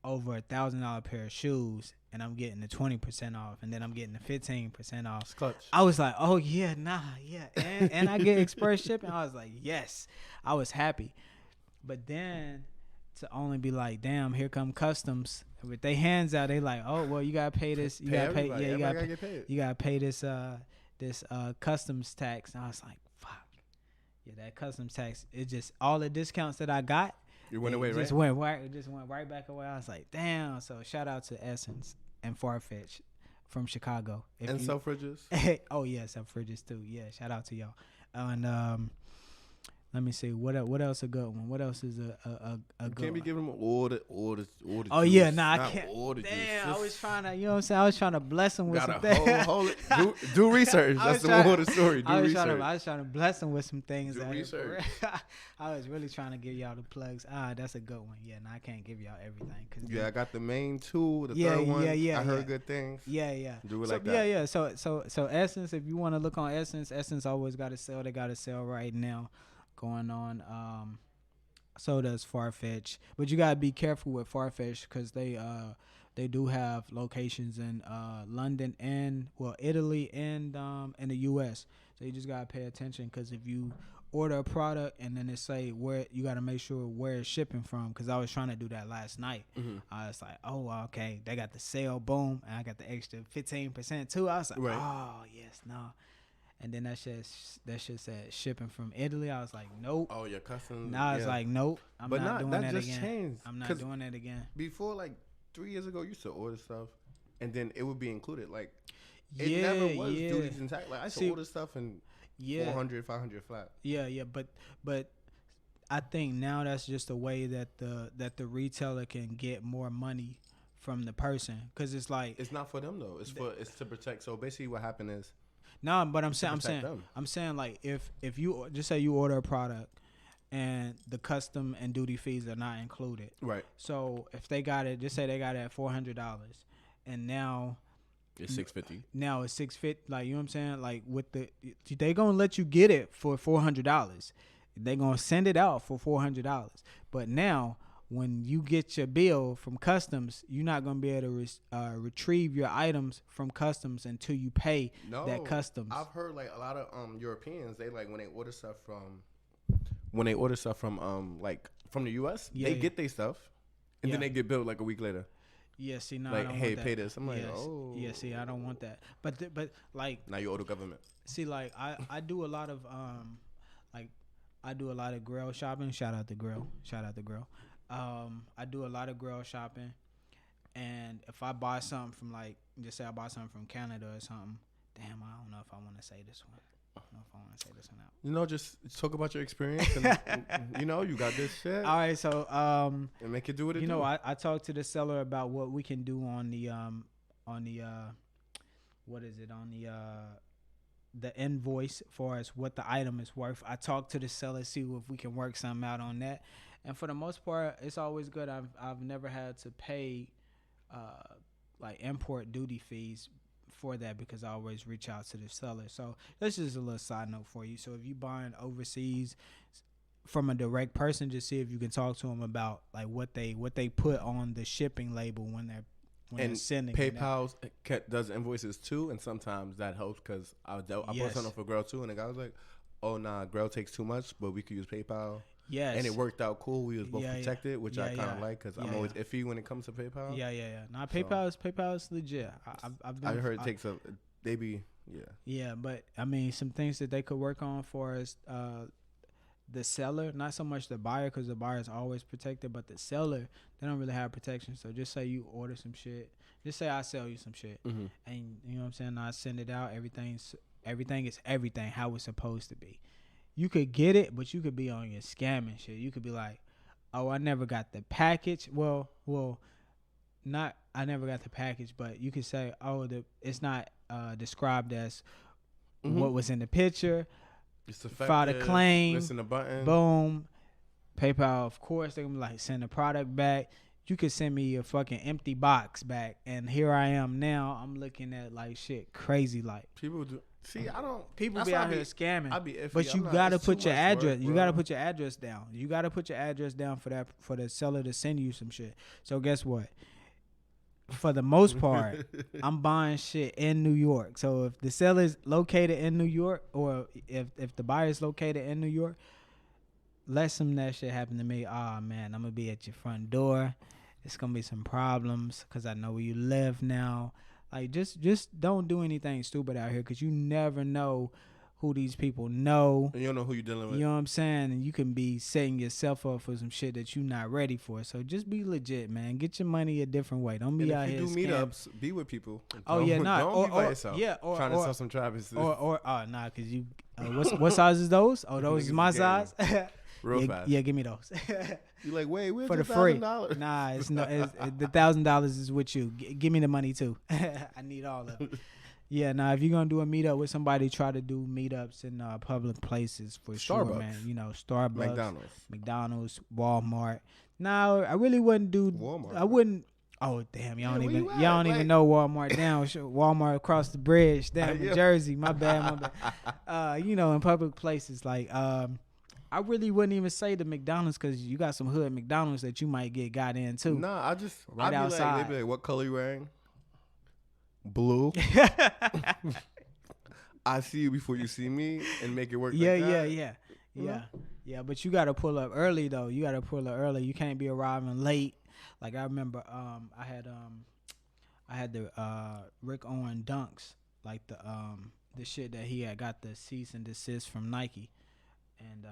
over $1,000 pair of shoes and I'm getting the 20% off and then I'm getting the 15% off, I was like, oh yeah, and I get express shipping. I was like, yes, I was happy. But then to only be like, damn, here come customs with their hands out. They like, oh well, you gotta pay this. You gotta pay. Yeah, you gotta pay this. This customs tax. And I was like, fuck. Yeah, that customs tax, it just, all the discounts that I got, it went away, right? It just went right back away. I was like, damn. So shout out to Essence and Farfetch from Chicago. And Selfridges. Oh yeah, Selfridges too. Yeah, shout out to y'all. And let me see what else a good one. What else is a good? Can't be giving them all the Oh juice. yeah, nah, I Not can't. all the Damn, juice. I was trying to, you know what I'm saying? I was trying to bless them with some things. Do research. That's the moral of the story. Do research. I was trying to bless them with some things. Do research. I was really trying to give y'all the plugs. That's a good one. Yeah, no, I can't give y'all everything. I got the main two. The third one, I heard good things. Yeah. Do it like that. Yeah. So Essence, if you want to look on Essence always got a sale. They got a sale right now going on. So does Farfetch, but you gotta be careful with Farfetch because they do have locations in London and Italy and in the US. So you just gotta pay attention because if you order a product and then it say where, you gotta make sure where it's shipping from. Because I was trying to do that last night. Mm-hmm. I was like, oh okay, they got the sale, boom, and I got the extra 15% too. I was like, oh yes, no. and then that shit said shipping from Italy. I was like, nope. Oh, your customs. Now it's like, nope. I'm but not doing that that just again. changed. I'm not doing that again. Before, like 3 years ago, you used to order stuff, and then it would be included. Like it Yeah, never was yeah. duties and tax. Like I used to order stuff and Yeah. 400, 500 flat. Yeah, yeah, but I think now that's just a way that the retailer can get more money from the person, because it's like It's not for them though. It's to protect. So basically, what happened is no, but I'm to saying protect them. I'm saying like if you just say you order a product and the custom and duty fees are not included, right? so if they got it, just say they got it at $400, and now It's $650. now it's $650. Like, you know what I'm saying? Like, with they gonna let you get it for $400. They gonna send it out for $400. But now, when you get your bill from customs, you're not gonna be able to retrieve your items from customs until you pay that customs. I've heard like a lot of Europeans, they like when they order stuff from like from the US, they get their stuff and then they get billed like a week later. Yeah, see, no, like, I don't hey, want that. pay this. I'm like, yeah, see, I don't want that. But like, now you owe the government. See, like I do a lot of I do a lot of grill shopping. Shout out the grill. I do a lot of grill shopping, and if I buy something from, like, just say I buy something from Canada or something, damn, I don't know if I want to say this one. I don't know if I want to say this one out. You know, just talk about your experience, and you know, you got this shit. All right, so and make it do what it do. You know, I talked to the seller about what we can do on the what is it, on the invoice, as far as what the item is worth. I talked to the seller, see if we can work something out on that. And for the most part, it's always good. I've never had to pay like import duty fees for that, because I always reach out to the seller. So that's just a little side note for you. So if you buying overseas from a direct person, just see if you can talk to them about like what they put on the shipping label when they're sending. PayPal does invoices too, and sometimes that helps, because I bought something for Grail too, and the guy was like, "Oh nah, Grail takes too much, but we could use PayPal." Yes, and it worked out cool. We was both protected, which I kind of like, because I'm always iffy when it comes to PayPal. Yeah. Nah, PayPal is legit. I heard it takes Yeah, but I mean, some things that they could work on for us. The seller, not so much the buyer, because the buyer is always protected, but the seller, they don't really have protection. So just say you order some shit. Just say I sell you some shit, and you know what I'm saying, I send it out. Everything is everything how it's supposed to be. You could get it, but you could be on your scamming shit. You could be like, oh, I never got the package. Well, not I never got the package, but you could say, oh, it's not described as what was in the picture. File a claim. Listen to button. Boom. PayPal, of course, they're gonna be like, send the product back. You could send me a fucking empty box back, and here I am now. I'm looking at like shit crazy. Like, people do. See, I don't. People be out here scamming. I be iffy. But you gotta put your address. You gotta put your address down. You gotta put your address down for the seller to send you some shit. So guess what? For the most part, I'm buying shit in New York. So if the seller's located in New York, or if the buyer's located in New York, let some of that shit happen to me. Oh man, I'm gonna be at your front door. It's gonna be some problems because I know where you live now. Like, just don't do anything stupid out here, because you never know who these people know. And you don't know who you're dealing with. You know what I'm saying? And you can be setting yourself up for some shit that you're not ready for. So just be legit, man. Get your money a different way. Don't be out here. If you do meetups, be with people. Oh yeah, nah. Don't be by yourself. Yeah, trying to sell some Travis. Nah, because you. What size is those? Oh, those is my size. Real fast. Yeah, give me those. You like, wait, where's for the free? Nah, it's no. The $1,000 is with you. Give me the money too. I need all of it. Yeah, now if you're gonna do a meetup with somebody, try to do meetups in public places for sure, man. You know, Starbucks, McDonald's, Walmart. Now, I really wouldn't do Walmart. I wouldn't. Oh damn, y'all don't even know Walmart down. Walmart across the bridge down in Jersey. My bad. You know, in public places like I really wouldn't even say the McDonald's, because you got some hood McDonald's that you might got in too. Nah, I'd be outside. Like, they'd be like, what color you wearing? Blue. I see you before you see me, and make it work. Yeah. But you gotta pull up early though. You can't be arriving late. Like, I remember, I had the Rick Owen dunks, like the shit that he had got the cease and desist from Nike, and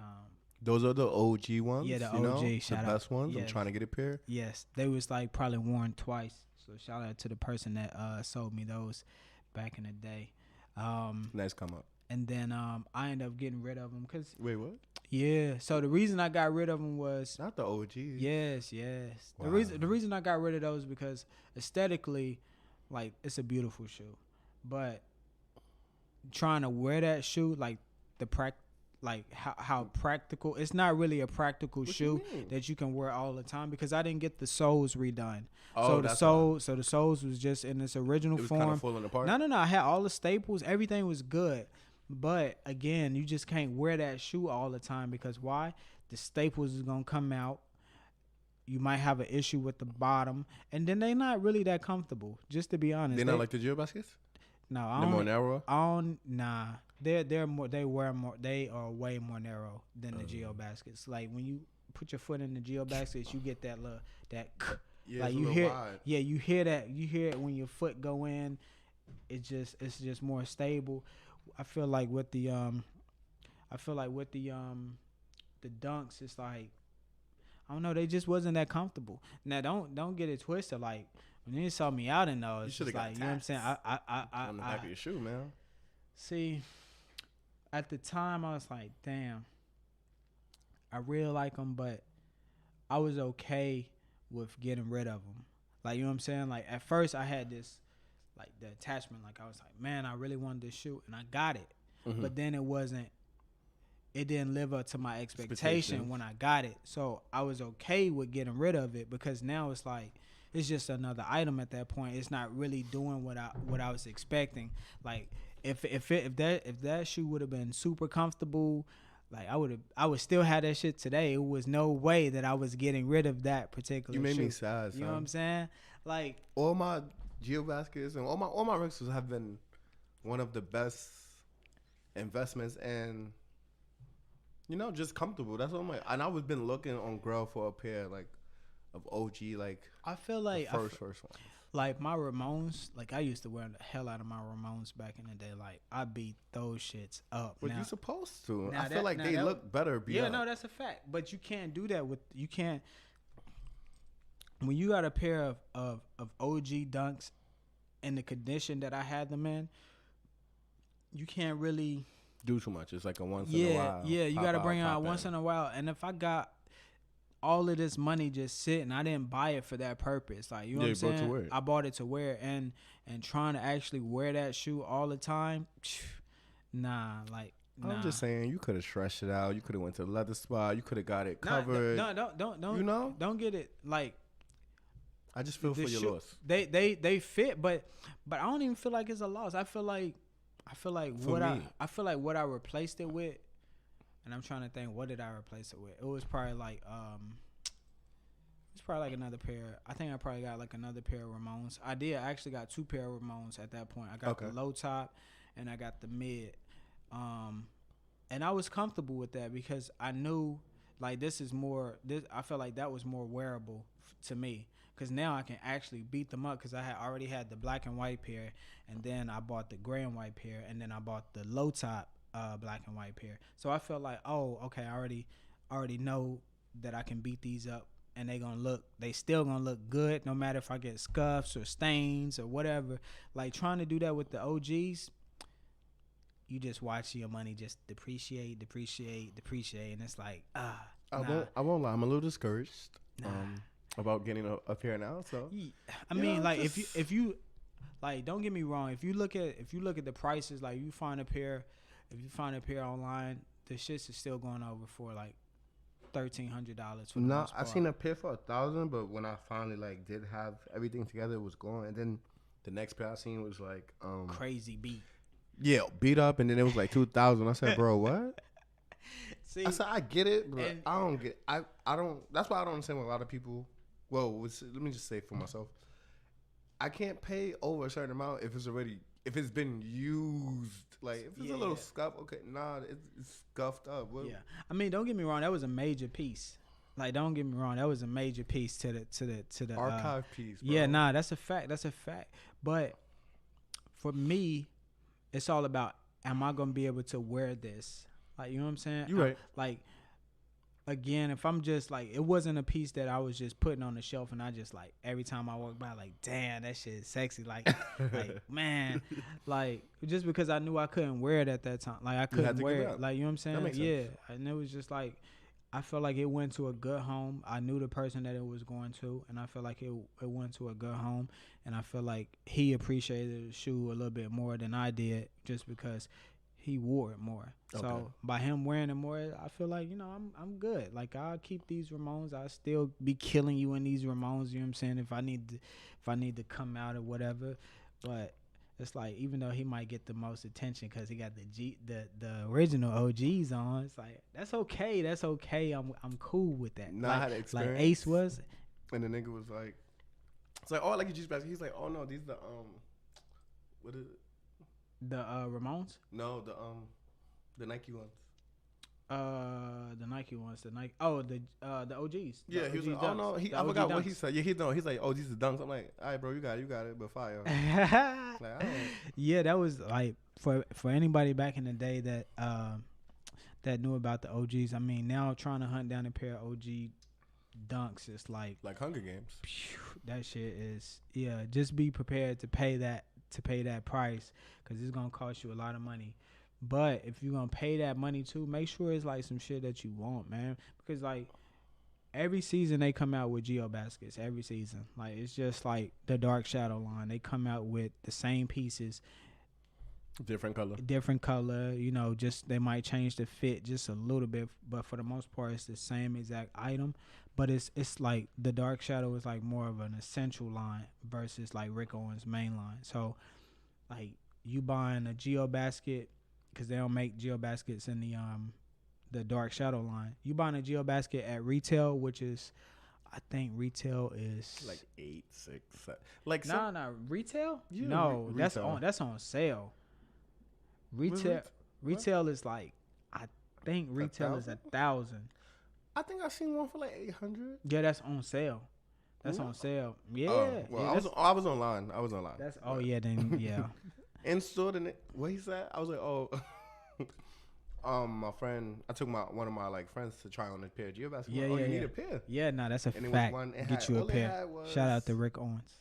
Those are the OG ones. yeah, the you OG, know? shout the out. best ones. I'm Yes. trying to get a pair. Yes, they was like probably worn twice. So shout out to the person that sold me those back in the day. Nice come up. And then I ended up getting rid of them because Wait, what? yeah. So the reason I got rid of them was Not the OG. yes. Wow. The reason I got rid of those because aesthetically, like it's a beautiful shoe, but trying to wear that shoe like how practical, it's not really a practical What you shoe mean? that you can wear all the time because I didn't get the soles redone. Oh, So that's the soles was just in its original It was kind form. of falling apart. No. I had all the staples. Everything was good. But again, you just can't wear that shoe all the time because why? The staples is going to come out. You might have an issue with the bottom. And then they're not really that comfortable, just to be honest. They're not like the Geo baskets? No, I They're don't. more narrow? Nah. They're more. They are way more narrow than the Geo baskets. Like when you put your foot in the Geo baskets, you get that little Yeah, like it's a you little hear. wide. Yeah, you hear that. You hear it when your foot go in. It's just more stable. I feel like with the the dunks, it's like I don't know. They just wasn't that comfortable. Now don't get it twisted. Like when you saw me out in those, You it's shoulda got like you know what I'm saying. On the back of your shoe, man. See, at the time, I was like, damn, I really like them, but I was okay with getting rid of them. Like, you know what I'm saying? Like, at first, I had this, like, the attachment. Like, I was like, man, I really wanted this shoe, and I got it. Mhm. But then it didn't live up to my expectation Expectations. when I got it. So I was okay with getting rid of it because now it's like, it's just another item at that point. It's not really doing what I was expecting. Like, if that shoe would have been super comfortable, like I would still have that shit today. It was no way that I was getting rid of that particular You made shoe. me sad, son. You know what I'm saying? Like All my Geo baskets and all my Rexes have been one of the best investments and just comfortable. That's what I'm like. And I was been looking on Grail for a pair like of OG like I feel like the first one. like my Ramones, like I used to wear the hell out of my Ramones back in the day. Like I beat those shits up. But Now- you supposed to. now I feel like now they that- look better beat Yeah, up. no, that's a fact. But you can't do that you can't. When you got a pair of OG dunks in the condition that I had them in, you can't really. do too much. It's like a once in a while. Yeah, you Pop got to bring it out pop once in a while. And if I got all of this money just sitting, I didn't buy it for that purpose. Like, you know Yeah, what I'm you bought it to saying? wear it. I bought it to wear it. And trying to actually wear that shoe all the time, nah, like, nah. I'm just saying, you could have stretched it out. You could have went to the leather spot. You could have got it Nah, covered. No, don't. You know? Don't get it like. I just feel for the your shoe- loss. They fit, but I don't even feel like it's a loss. I feel like For what me. I feel like what I replaced it with, and I'm trying to think, what did I replace it with? It was probably like it's probably like another pair. I think I probably got like another pair of Ramones. I actually got two pair of Ramones at that point. I got the low top and I got the mid. And I was comfortable with that because I knew like this I felt like that was more wearable to me. Because now I can actually beat them up because I had already had the black and white pair. And then I bought the gray and white pair. And then I bought the low top black and white pair. So I felt like, oh, okay, I already know that I can beat these up. And they still gonna look good no matter if I get scuffs or stains or whatever. Like trying to do that with the OGs, you just watch your money just depreciate. And it's like, nah. I won't lie. I'm a little discouraged. Nah. About getting a pair now. So I mean, like if you like, don't get me wrong. If you look at the prices, like if you find a pair online, the shits is still going over for like $1,300 for the no, most I part. seen a pair for $1,000, but when I finally like did have everything together, it was gone. And then the next pair I seen was like crazy beat. Yeah, beat up, and then it was like 2,000. I said, bro, what? See, I said, I get it, but and- I don't get. I don't. That's why I don't understand what a lot of people. Well, let me just say for myself, I can't pay over a certain amount if it's been used. Like if it's a little scuff, okay, nah, it's scuffed up. What? Yeah, I mean, don't get me wrong. That was a major piece. Like, don't get me wrong. That was a major piece to the Archive piece. Bro. Yeah, nah, that's a fact. But for me, it's all about am I gonna be able to wear this? Like, you know what I'm saying? You right. Like, again, if I'm just like, it wasn't a piece that I was just putting on the shelf and I just like every time I walk by, like, damn, that shit is sexy. Like, man, like, just because I knew I couldn't wear it at that time, like I couldn't wear it. Like, you know what I'm saying? That makes sense. And it was just like, I felt like it went to a good home. I knew the person that it was going to, and I felt like it went to a good home, and I feel like he appreciated the shoe a little bit more than I did, just because he wore it more. Okay. So by him wearing it more, I feel like, you know, I'm good. Like, I'll keep these Ramones. I'll still be killing you in these Ramones. You know what I'm saying? If I need to come out or whatever. But it's like, even though he might get the most attention because he got the original OGs on, it's like, that's okay. That's okay. I'm cool with that. Nah, I had experience. Like Ace was. And the nigga was like, it's like, oh, I like your juice basket. He's like, oh no, these the what is it? The Ramones? No, the Nike ones. The Nike ones. The Nike. Oh, the OGs. Yeah, he was like, oh no, I forgot what he said. Yeah, he's like, oh, these are dunks. I'm like, all right, bro, you got it, but fire. Like, yeah, that was like for anybody back in the day that knew about the OGs. I mean, now trying to hunt down a pair of OG dunks is like Hunger Games. That shit is, yeah. Just be prepared to pay that price, because it's gonna cost you a lot of money. But if you're gonna pay that money too, make sure it's like some shit that you want, man. Because like every season they come out with Geo baskets. Every season, like, it's just like the Dark Shadow line. They come out with the same pieces, different color. You know, just they might change the fit just a little bit, but for the most part, it's the same exact item. But it's like the Dark Shadow is like more of an essential line versus like Rick Owens' main line. So like, you buying a Geo basket, because they don't make Geo baskets in the Dark Shadow line. You buying a Geo basket at retail, which is, I think retail is like 8, 6, 7. Like, no, retail? Yeah, no, that's on sale. Retail is like, I think retail is 1,000. I think I seen one for like 800. Yeah, that's on sale. That's on sale. Yeah. Well, yeah, I was online. That's yeah. Then yeah. In store, what he said, I was like, oh. My friend, I took one of my like friends to try on a pair of Geo baskets. Yeah, you need a pair. Yeah, no, that's a fact. Get you a pair. Shout out to Rick Owens.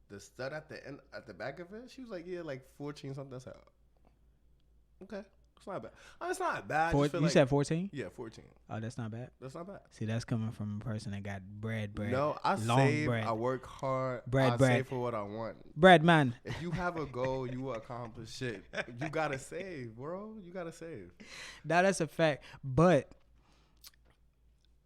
The stud at the end, at the back of it, she was like, yeah, like 14 something. That's like, okay. It's not bad. It's not bad. You said 14? Yeah, 14. Oh, that's not bad. That's not bad. See, that's coming from a person that got bread. No, I save. Bread. I work hard. I save for what I want. Bread, man. If you have a goal, you will accomplish it. You gotta save, bro. You gotta save. Now that's a fact. But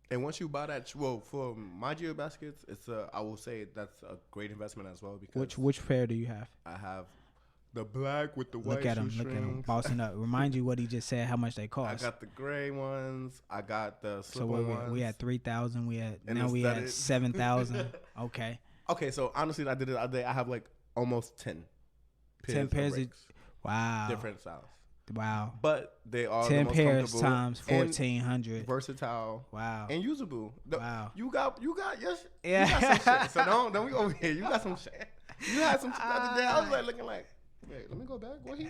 and once you buy that, well, for my Geo baskets, I will say that's a great investment as well, because which pair do you have? I have the black with the white. Look at him, bossing up. Remind you what he just said, how much they cost. I got the gray ones. I got the slip-on ones. We had 3,000. We had 7,000. Okay. Okay, so honestly, I did it. I have like almost 10 pairs of wow. Different styles. Wow. But they are 10 the most pairs times 1,400. Versatile. Wow. And usable. Wow. You got yes. Yeah. You got some shit. So don't we over here. You got some shit. You had some shit the other day. I was like looking like, wait, let me go back. What he?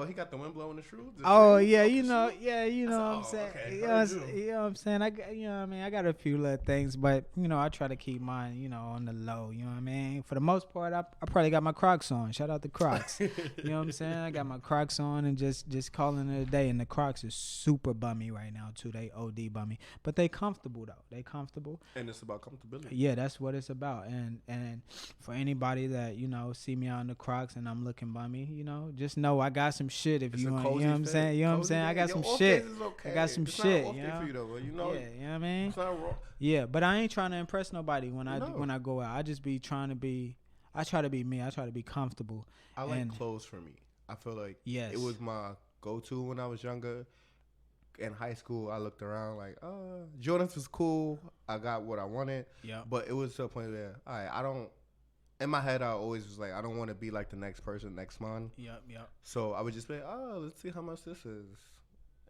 He got the wind blowing the shoes. You know what I'm saying. Okay. You know what I'm saying. I got a few little things, but I try to keep mine, on the low. You know what I mean. For the most part, I probably got my Crocs on. Shout out to Crocs. You know what I'm saying. I got my Crocs on and just calling it a day. And the Crocs is super bummy right now too. They OD bummy, but they comfortable though. They comfortable. And it's about comfortability. Yeah, that's what it's about. And for anybody that see me out in the Crocs and I'm looking bummy, just know I got some shit. If you want, you know what I'm saying. You know what I'm saying. I got some shit. Okay. I got some it's shit. Not for you though, but Yeah, you know what I mean. It's not wrong. Yeah, but I ain't trying to impress nobody when I go out. I just be trying to be. I try to be me. I try to be comfortable. I like clothes for me. I feel like it was my go-to when I was younger. In high school, I looked around like, Jordans was cool. I got what I wanted. Yeah. But it was to a point where, all right, I don't. In my head, I always was like, I don't want to be like the next person next month. Yep. So I would just be like, let's see how much this is.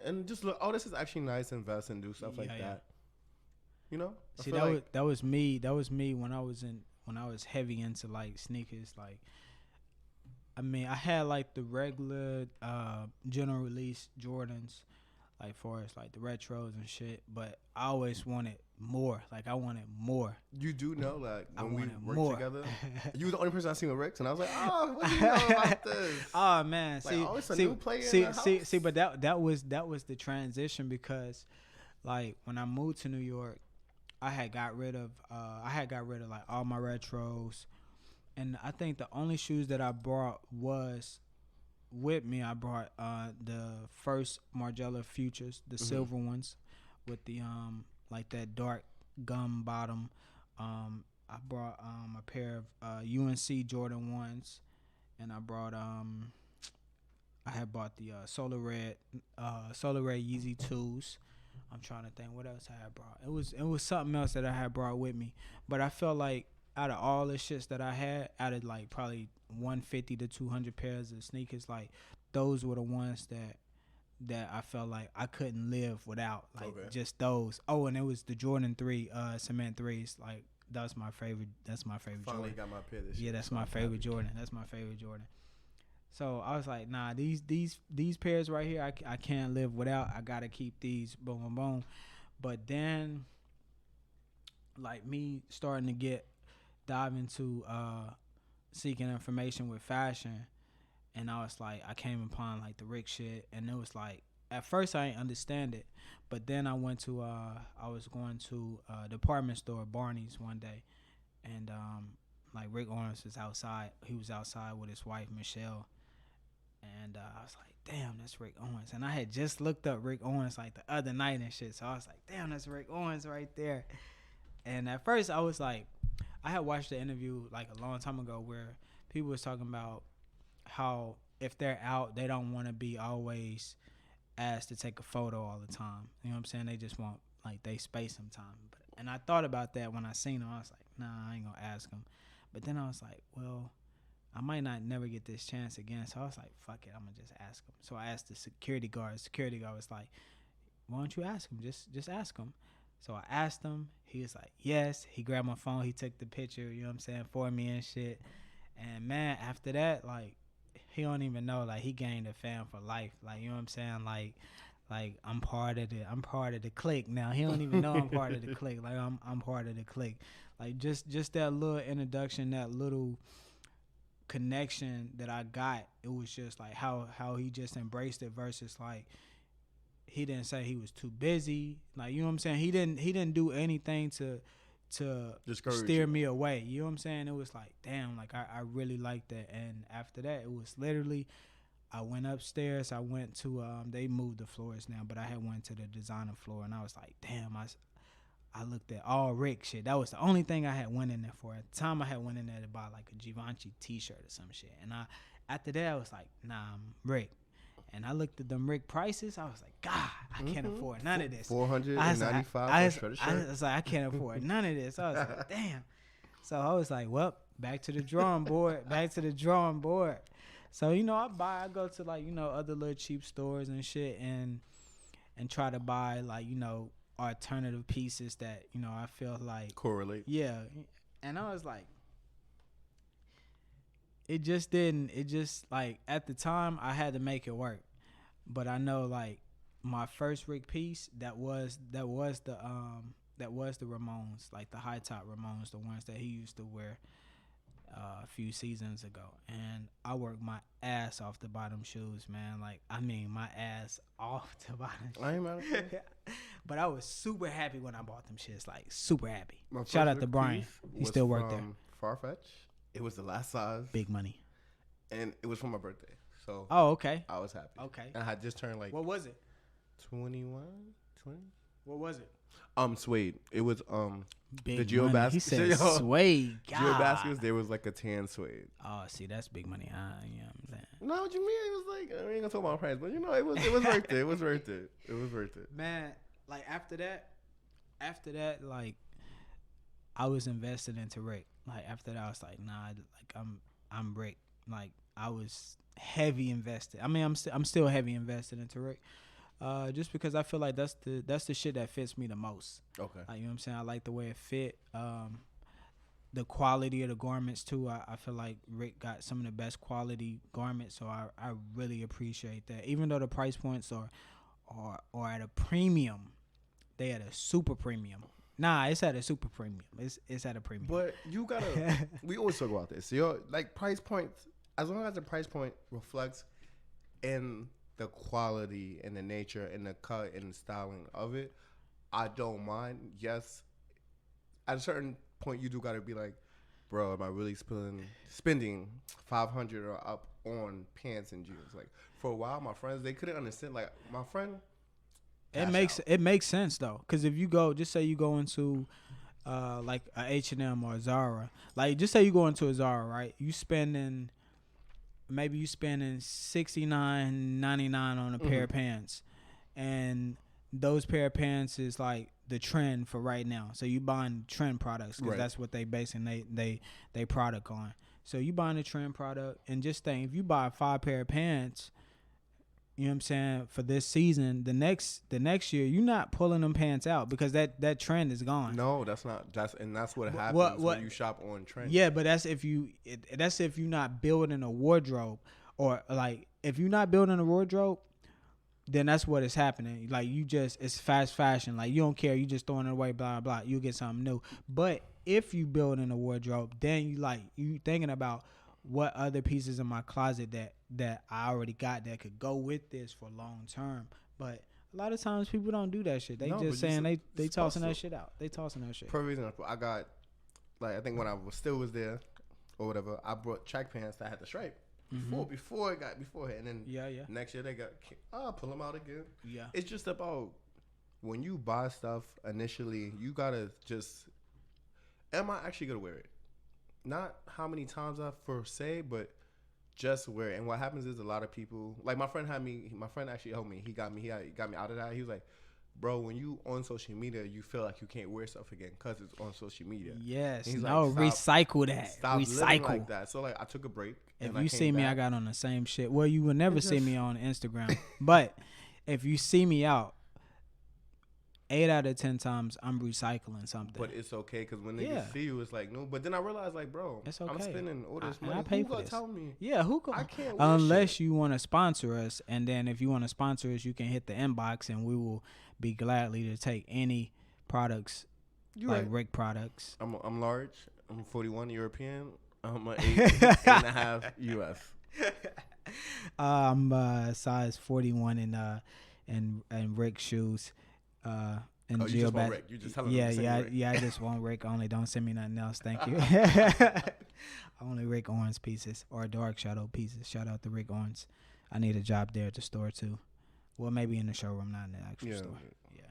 And just look, this is actually nice, invest and do stuff like that. You know? See, that was me. That was me when I was heavy into like sneakers. Like I mean, I had like the regular general release Jordans, like for us, like the retros and shit. But I always wanted more. Like I wanted more. You do know like I when we wanted worked more. together, you were the only person I seen with Rex, and I was like, oh, what do you know about this? Oh man, Like, see, always a see, new player see, in the see, house. see, but that was the transition because, like, when I moved to New York, I had got rid of like all my retros, and I think the only shoes that I brought was with me. I brought the first Margiela Futures, the silver ones, with the like that dark gum bottom. I brought a pair of UNC Jordan ones, and I brought I had bought the Solar Red Yeezy 2s. I'm trying to think what else I had brought. It was something else that I had brought with me. But I felt like out of all the shits that I had, out of like probably 150 to 200 pairs of sneakers, like those were the ones that I felt like I couldn't live without. Like just those. Oh, and it was the Jordan 3 cement 3s. Like that's my favorite. That's my favorite Finally Jordan. got my pair this year. Yeah, that's my favorite Jordan. That's my favorite Jordan. So I was like, nah, these pairs right here, I can't live without. I gotta keep these. Boom, boom, boom. But then, like me starting to dive into seeking information with fashion, and I was like, I came upon like the Rick shit, and it was like, at first I didn't understand it, but then I was going to a department store, Barney's, one day, and like Rick Owens was outside. He was outside with his wife Michelle. And I was like, damn, that's Rick Owens. And I had just looked up Rick Owens like the other night and shit. So I was like, damn, that's Rick Owens right there. And at first I was like, I had watched the interview like a long time ago where people was talking about how if they're out, they don't want to be always asked to take a photo all the time. You know what I'm saying? They just want like they space sometimes. And I thought about that when I seen him. I was like, nah, I ain't gonna ask him. But then I was like, well, I might not never get this chance again. So I was like, fuck it, I'm gonna just ask him. So I asked the security guard. The security guard was like, why don't you ask him? Just ask him. So I asked him. He was like, yes. He grabbed my phone. He took the picture, you know what I'm saying, for me and shit. And man, after that, like, he don't even know, like, he gained a fan for life. Like, you know what I'm saying? Like I'm part of the clique now. He don't even know I'm part of the clique. Like I'm part of the clique. Like just that little introduction, that little connection that I got, it was just like how he just embraced it versus like he didn't say he was too busy. Like, you know what I'm saying? He didn't do anything to steer me away. You know what I'm saying? It was like, damn, like I really liked that. And after that, it was literally, I went upstairs. I went to they moved the floors now, but I had went to the designer floor, and I was like, damn, I looked at all Rick shit. That was the only thing I had went in there for. At the time, I had went in there to buy like a Givenchy t-shirt or some shit. And after that, I was like, nah, I'm Rick. And I looked at them Rick prices. I was like, God, I can't afford none of this. $495 for a shirt. I was like, I can't afford none of this. I was like, damn. So I was like, well, back to the drawing board. So, you know, I go to like, you know, other little cheap stores and shit and try to buy like, you know, alternative pieces that, you know, I feel like correlate. Yeah. And I was like, it just like at the time I had to make it work. But I know like my first Rick piece that was the Ramones, like the high top Ramones, the ones that he used to wear a few seasons ago, and I worked my ass off to buy them shoes, man. Like, I mean, my ass off to buy them shoes. I ain't mad at you. But I was super happy when I bought them shits, like super happy. Shout out to Brian. He still worked there. Farfetch. It was the last size. Big money. And it was for my birthday. So oh, okay. I was happy. Okay. And I had just turned like, what was it? 21, 20. What was it? Suede. It was big the Geo money. He said suede. Geo baskets. There was like a tan suede. Oh, see, that's big money. You know what I'm saying? No, what you mean? It was like, I ain't gonna talk about price, but you know, it was worth it. It was worth it. It was worth it. Man, like after that, like I was invested into Rick. Like after that, I was like, nah, like I'm Rick. Like I was heavy invested. I mean, I'm still heavy invested into Rick. Just because I feel like that's the shit that fits me the most. Okay. Like, you know what I'm saying? I like the way it fit. the quality of the garments too. I feel like Rick got some of the best quality garments, so I really appreciate that. Even though the price points are at a premium, they at a super premium. Nah, it's at a super premium. It's at a premium. But you gotta. We always talk about this. Your like price points. As long as the price point reflects in the quality and the nature and the cut and the styling of it, I don't mind. Yes, at a certain point, you do gotta be like, bro, am I really spending $500 or up on pants and jeans? Like for a while, my friends they couldn't understand. Like my friend. It makes sense though, because if you go, just say you go into like a H&M or a Zara, like just say you go into a Zara, right? You spending $69.99 on a pair of pants, and those pair of pants is like the trend for right now. So you buying trend products because that's what they basing they product on. So you buying a trend product, and just think if you buy 5 pair of pants, you know what I'm saying, for this season, the next year, you're not pulling them pants out because that trend is gone. No, that's not. That's what happens when you shop on trend. Yeah, but that's if you're not building a wardrobe, or like if you're not building a wardrobe, then that's what is happening. Like it's fast fashion. Like you don't care, you just throwing it away, blah blah. You get something new. But if you building a wardrobe, then you thinking about what other pieces in my closet that I already got that could go with this for long term. But a lot of times people don't do that shit. They just saying they tossing that shit out. They tossing that shit. For example, I got like I think when I was there or whatever, I brought track pants that had the stripe before it, and then next year they got pull them out again. Yeah, it's just about when you buy stuff initially, you gotta just am I actually gonna wear it? Not how many times I say, but just wear it. And what happens is a lot of people, like my friend actually helped me. He got me out of that. He was like, bro, when you on social media, you feel like you can't wear stuff again because it's on social media. Yes. No, recycle that. Stop living like that. So like I took a break. If you see me, I got on the same shit. Well, you will never see me on Instagram. But if you see me out, 8 out of 10 times I'm recycling something. But it's okay because when they see you, it's like no. But then I realized like, bro, it's okay. I'm spending all this money. I pay who for this. Tell me? Yeah, who can? I can't. Unless you want to sponsor us, and then if you want to sponsor us, you can hit the inbox, and we will be gladly to take any products, Rick products. I'm large. I'm 41 European. I'm 8.5 US. I'm size 41 in Rick shoes. And you just want Rick. You just telling Rick. I just want Rick only. Don't send me nothing else. Thank you. Only Rick Owens pieces or dark shadow pieces. Shout out to Rick Owens. I need a job there at the store too. Well, maybe in the showroom, not in the actual store. Yeah.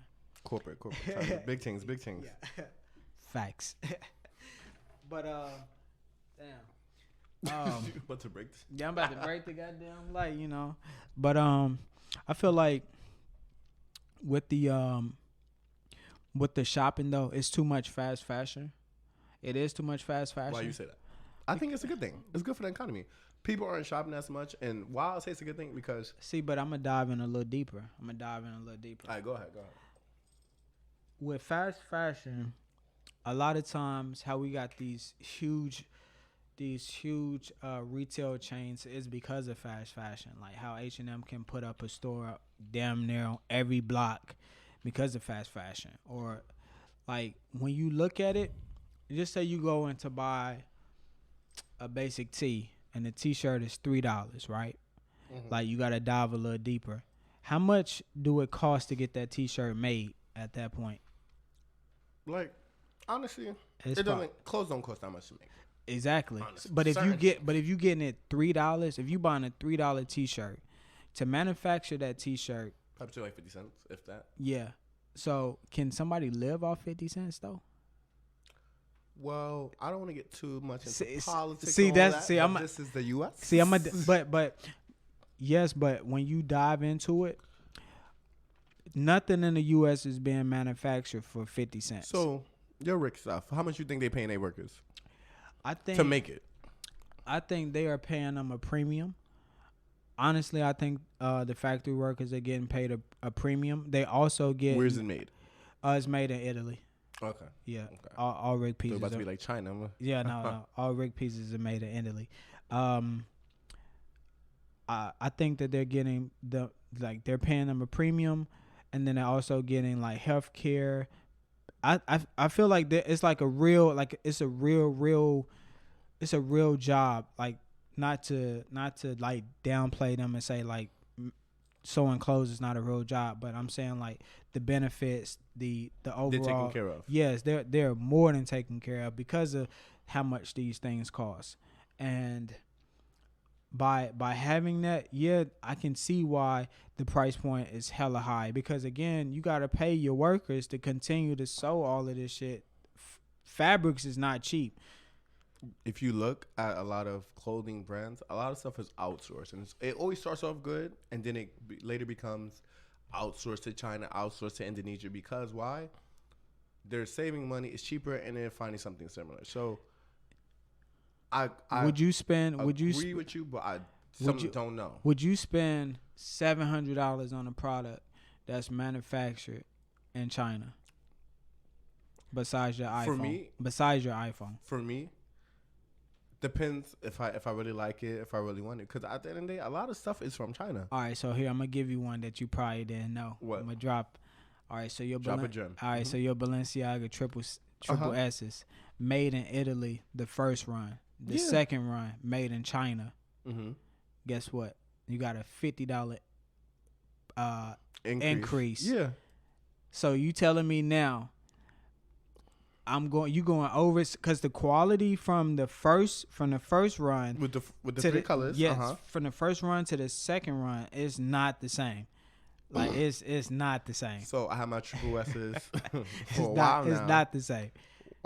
Corporate. Big things. Yeah. Facts. But damn. You about to break this? Yeah, I'm about to break the goddamn light, But I feel like with the shopping though, it's too much fast fashion. It is too much fast fashion. Why you say that? I think it's a good thing. It's good for the economy. People aren't shopping as much, and why I say it's a good thing because but I'm gonna dive in a little deeper. All right, go ahead. With fast fashion, a lot of times how we got these huge retail chains is because of fast fashion. Like how H&M can put up a store damn near on every block because of fast fashion. Or like when you look at it, just say you go in to buy a basic tee and the t-shirt is $3, right? Mm-hmm. Like you gotta dive a little deeper. How much do it cost to get that t-shirt made at that point? Like honestly, clothes don't cost that much to make. Exactly. Honestly. But if you getting it $3, if you buying a $3 t-shirt, to manufacture that t-shirt, up to like 50 cents, if that. Yeah. So can somebody live off 50 cents though? Well, I don't want to get too much into politics. This is the U.S. But when you dive into it, nothing in the U.S. is being manufactured for 50 cents. So your Rick stuff, how much you think they paying their workers? To make it. I think they are paying them a premium. Honestly, I think the factory workers are getting paid a premium. They also get. Where's it made? It's made in Italy. Okay. Yeah, Okay. all rig So pieces. about to be like China. Yeah, no. All rig pieces are made in Italy. Um, I think that they're getting they're paying them a premium, and then they're also getting like health care. I feel like it's like a real it's a real job. Like not to like downplay them and say like sewing clothes is not a real job, but I'm saying like the benefits, the overall, They're taken care of. yes, they're more than taken care of because of how much these things cost. And by having that, yeah, I can see why the price point is hella high, because again, you got to pay your workers to continue to sew all of this shit. Fabrics is not cheap. If you look at a lot of clothing brands, a lot of stuff is outsourced, and it always starts off good, and then it later becomes outsourced to China, outsourced to Indonesia. Because why? They're saving money. It's cheaper, and they're finding something similar. So, I Would you spend? agree with you, but I don't know. Would you spend $700 on a product that's manufactured in China? Besides your iPhone. Besides your iPhone. For me, depends if I really like it, if I really want it. Because at the end of the day, a lot of stuff is from China. All right, so here I'm gonna give you one that you probably didn't know. What? I'm gonna drop. All right, so your Drop a gem. All right, so your Balenciaga triple Uh-huh. S's made in Italy, the first run. The second run made in China. Mm-hmm. Guess what? You got a $50 increase. Yeah. So you telling me now? You going over it because the quality from the first run With the three colors. Yes, from the first run to the second run is not the same. Like it's not the same. So I have my triple S's for a while now. It's not the same.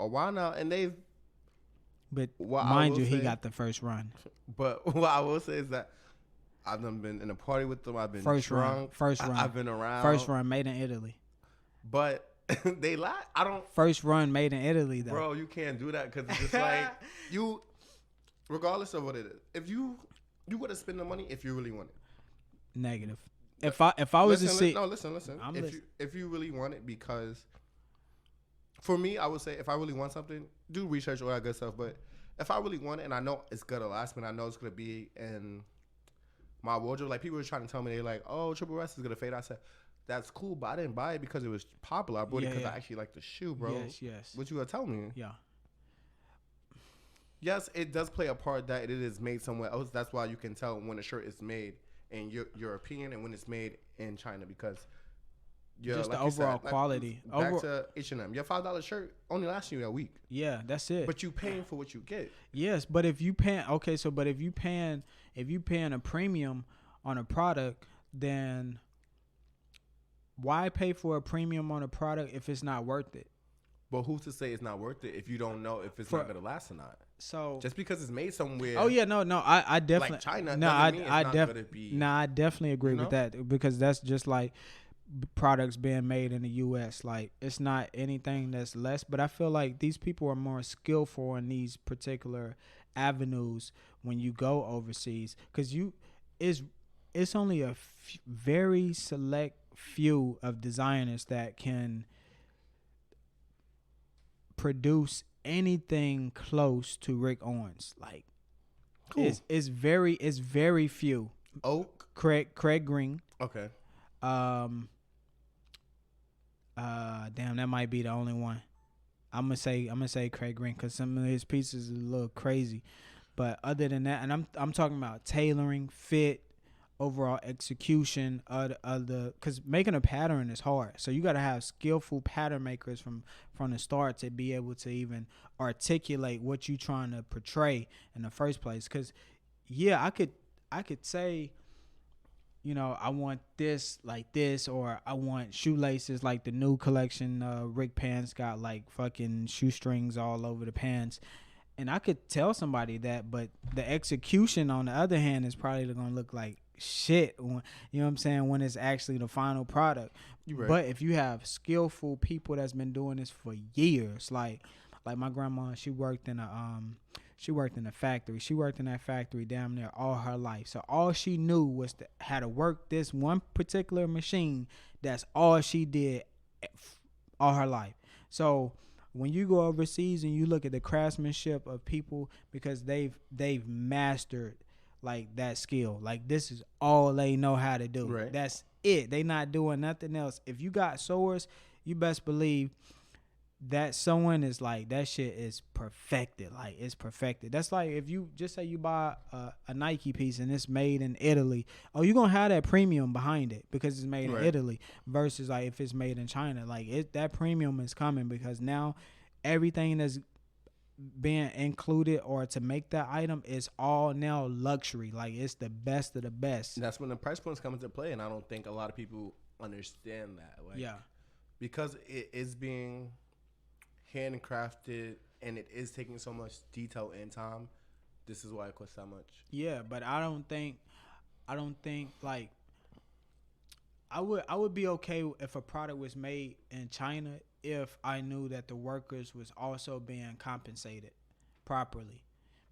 A while now, and they've. But mind you, he got the first run. But what I will say is that I've been in a party with them. I've been drunk. First run. I've been around. First run made in Italy. But they lie. I don't. First run made in Italy though. Bro, you can't do that because it's just like you. Regardless of what it is, if you gotta spend the money if you really want it. Negative. If I was to see. No, listen. If you really want it, because. For me, I would say if I really want something, do research, all that good stuff. But if I really want it and I know it's going to last me and I know it's going to be in my wardrobe, like people were trying to tell me, they're like, oh, Triple S is going to fade. I said, that's cool, but I didn't buy it because it was popular. I bought it because I actually like the shoe, bro. Yes. What you going to tell me? Yeah. Yes, it does play a part that it is made somewhere else. That's why you can tell when a shirt is made in European and when it's made in China, because just like the overall quality. Back to H&M. Your $5 shirt only lasts you a week. Yeah, that's it. But you paying for what you get. Yes, but if you paying a premium on a product, then why pay for a premium on a product if it's not worth it? But who's to say it's not worth it if you don't know if it's not gonna last or not? So just because it's made somewhere. Oh yeah, no, I definitely like China. No, I definitely agree with that, because that's just like products being made in the U.S. Like it's not anything that's less, but I feel like these people are more skillful in these particular avenues when you go overseas, because it's only a very select few of designers that can produce anything close to Rick Owens. Like cool. it's very few. Oak, Craig Green. Okay. Damn, that might be the only one. I'm gonna say Craig Green because some of his pieces is a little crazy, but other than that, and I'm talking about tailoring, fit, overall execution of the because making a pattern is hard. So you got to have skillful pattern makers from the start to be able to even articulate what you're trying to portray in the first place. Because yeah, I could say, you know, I want this like this, or I want shoelaces like the new collection. Rick pants got like fucking shoestrings all over the pants. And I could tell somebody that, but the execution on the other hand is probably going to look like shit. When, you know what I'm saying? When it's actually the final product. Right. But if you have skillful people that's been doing this for years, like my grandma, she worked in a factory. She worked in that factory damn near all her life. So all she knew was how to work this one particular machine. That's all she did all her life. So when you go overseas and you look at the craftsmanship of people, because they've mastered like that skill. Like this is all they know how to do. Right. That's it. They not doing nothing else. If you got sewers, you best believe that sewing is like that shit is perfected. Like it's perfected. That's like if you just say you buy a Nike piece and it's made in Italy. Oh, you're gonna have that premium behind it because it's made in Italy versus like if it's made in China. Like that premium is coming because now everything that's being included or to make that item is all now luxury. Like it's the best of the best. And that's when the price points come into play, and I don't think a lot of people understand that. Like, because it is being handcrafted and it is taking so much detail and time. This is why it costs that much. Yeah, but I don't think like I would be okay if a product was made in China if I knew that the workers was also being compensated properly.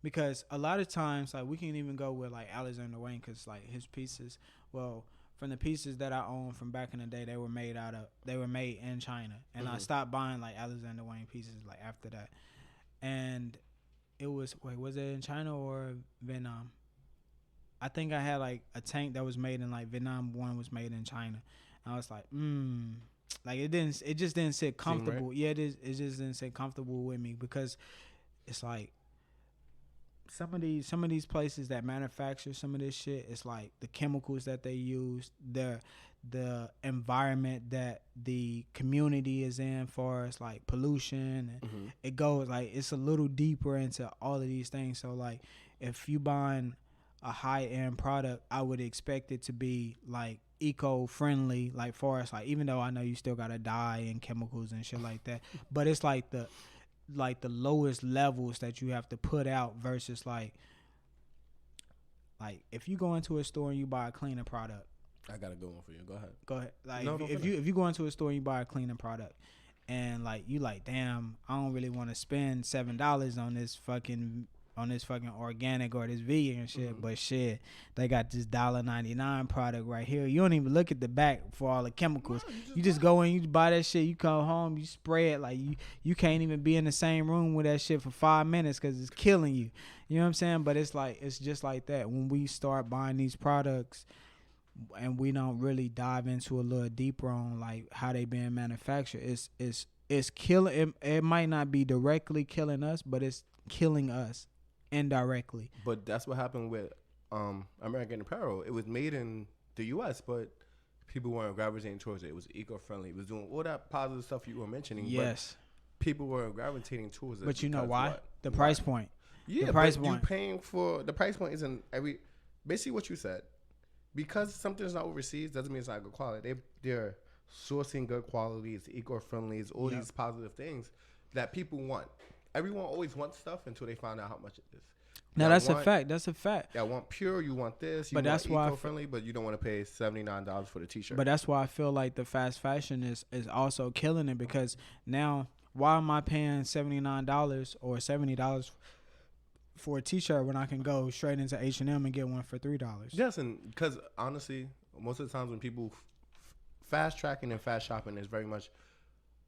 Because a lot of times, like we can even go with like Alexander Wayne, because like his pieces, well, from the pieces that I own from back in the day, they were made in China, and I stopped buying like Alexander Wayne pieces like after that. And it was was it in China or Vietnam? I think I had like a tank that was made in like Vietnam. One was made in China. And I was like, like it just didn't sit comfortable. Right? Yeah, it just didn't sit comfortable with me because it's like some of these places that manufacture some of this shit, it's like the chemicals that they use, the environment that the community is in for us, like pollution, and it goes like it's a little deeper into all of these things. So like if you buying a high end product, I would expect it to be like eco-friendly, like for us, like even though I know you still gotta dye and chemicals and shit like that, but it's like the lowest levels that you have to put out versus like if you go into a store and you buy a cleaning product. I got a good one for you. Go ahead. Like no, if you go into a store and you buy a cleaning product and like you like, damn, I don't really want to spend $7 on this fucking organic or this vegan shit, but shit, they got this $1.99 product right here. You don't even look at the back for all the chemicals. No, you just go in, you buy that shit, you come home, you spray it. Like you can't even be in the same room with that shit for 5 minutes because it's killing you. You know what I'm saying? But it's like it's just like that when we start buying these products and we don't really dive into a little deeper on like how they being manufactured. It's killing. It might not be directly killing us, but it's killing us indirectly. But that's what happened with American Apparel. It was made in the U.S., but people weren't gravitating towards it. It was eco-friendly. It was doing all that positive stuff you were mentioning. Yes. But people were gravitating towards it. But you know why? The price point. Yeah, the price point. You paying for the price point isn't basically what you said. Because something's not overseas doesn't mean it's not good quality. They're sourcing good quality. It's eco-friendly. It's all these positive things that people want. Everyone always wants stuff until they find out how much it is. No, that's a fact. That's a fact. I want pure. You want this. You want eco-friendly, but you don't want to pay $79 for the T-shirt. But that's why I feel like the fast fashion is also killing it, because now why am I paying $79 or $70 for a T-shirt when I can go straight into H&M and get one for $3? Yes, and because honestly, most of the times when people fast tracking and fast shopping is very much,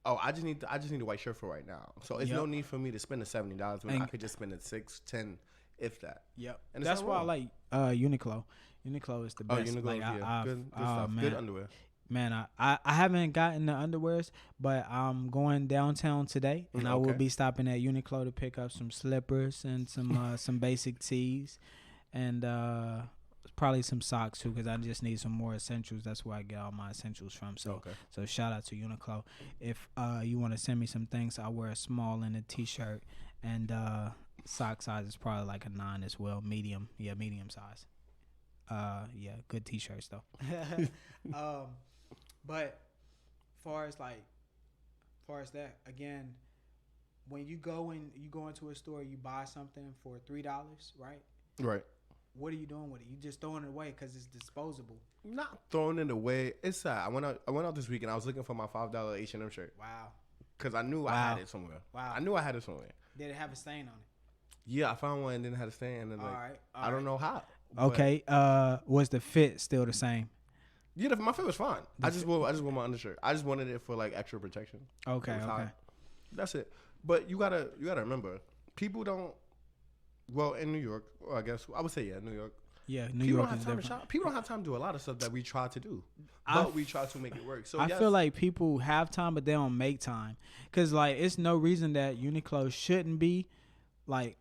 I just need a white shirt for right now. So it's no need for me to spend the $70 when I could just spend the $6, $10, if that. Yep. And that's why I like Uniqlo. Uniqlo is the best. Uniqlo, like, good stuff. Man. Good underwear. Man, I haven't gotten the underwears, but I'm going downtown today, and I will be stopping at Uniqlo to pick up some slippers and some basic tees, and probably some socks too, because I just need some more essentials. That's where I get all my essentials from. So so shout out to Uniqlo. If you want to send me some things, I wear a small and a t-shirt, and sock size is probably like a 9 as well, medium size. Good t-shirts though. But far as that, again, when you go into a store, you buy something for $3, right? Right. What are you doing with it? You just throwing it away because it's disposable. Not throwing it away. It's sad. I went out this week and I was looking for my $5 H&M shirt. Wow. Because I knew I had it somewhere. Wow. I knew I had it somewhere. Did it have a stain on it? Yeah, I found one and didn't have a stain. And then I don't know how. Okay. Was the fit still the same? Yeah, my fit was fine. I just wore my undershirt. I just wanted it for like extra protection. Okay. That's it. But you gotta remember, people don't. Well, in New York, or I guess I would say New York. Yeah, New People York don't is have time different. to shop. People don't have time to do a lot of stuff that we try to do, I but we try to make it work. So I yes, feel like people have time, but they don't make time. Cause like it's no reason that Uniqlo shouldn't be like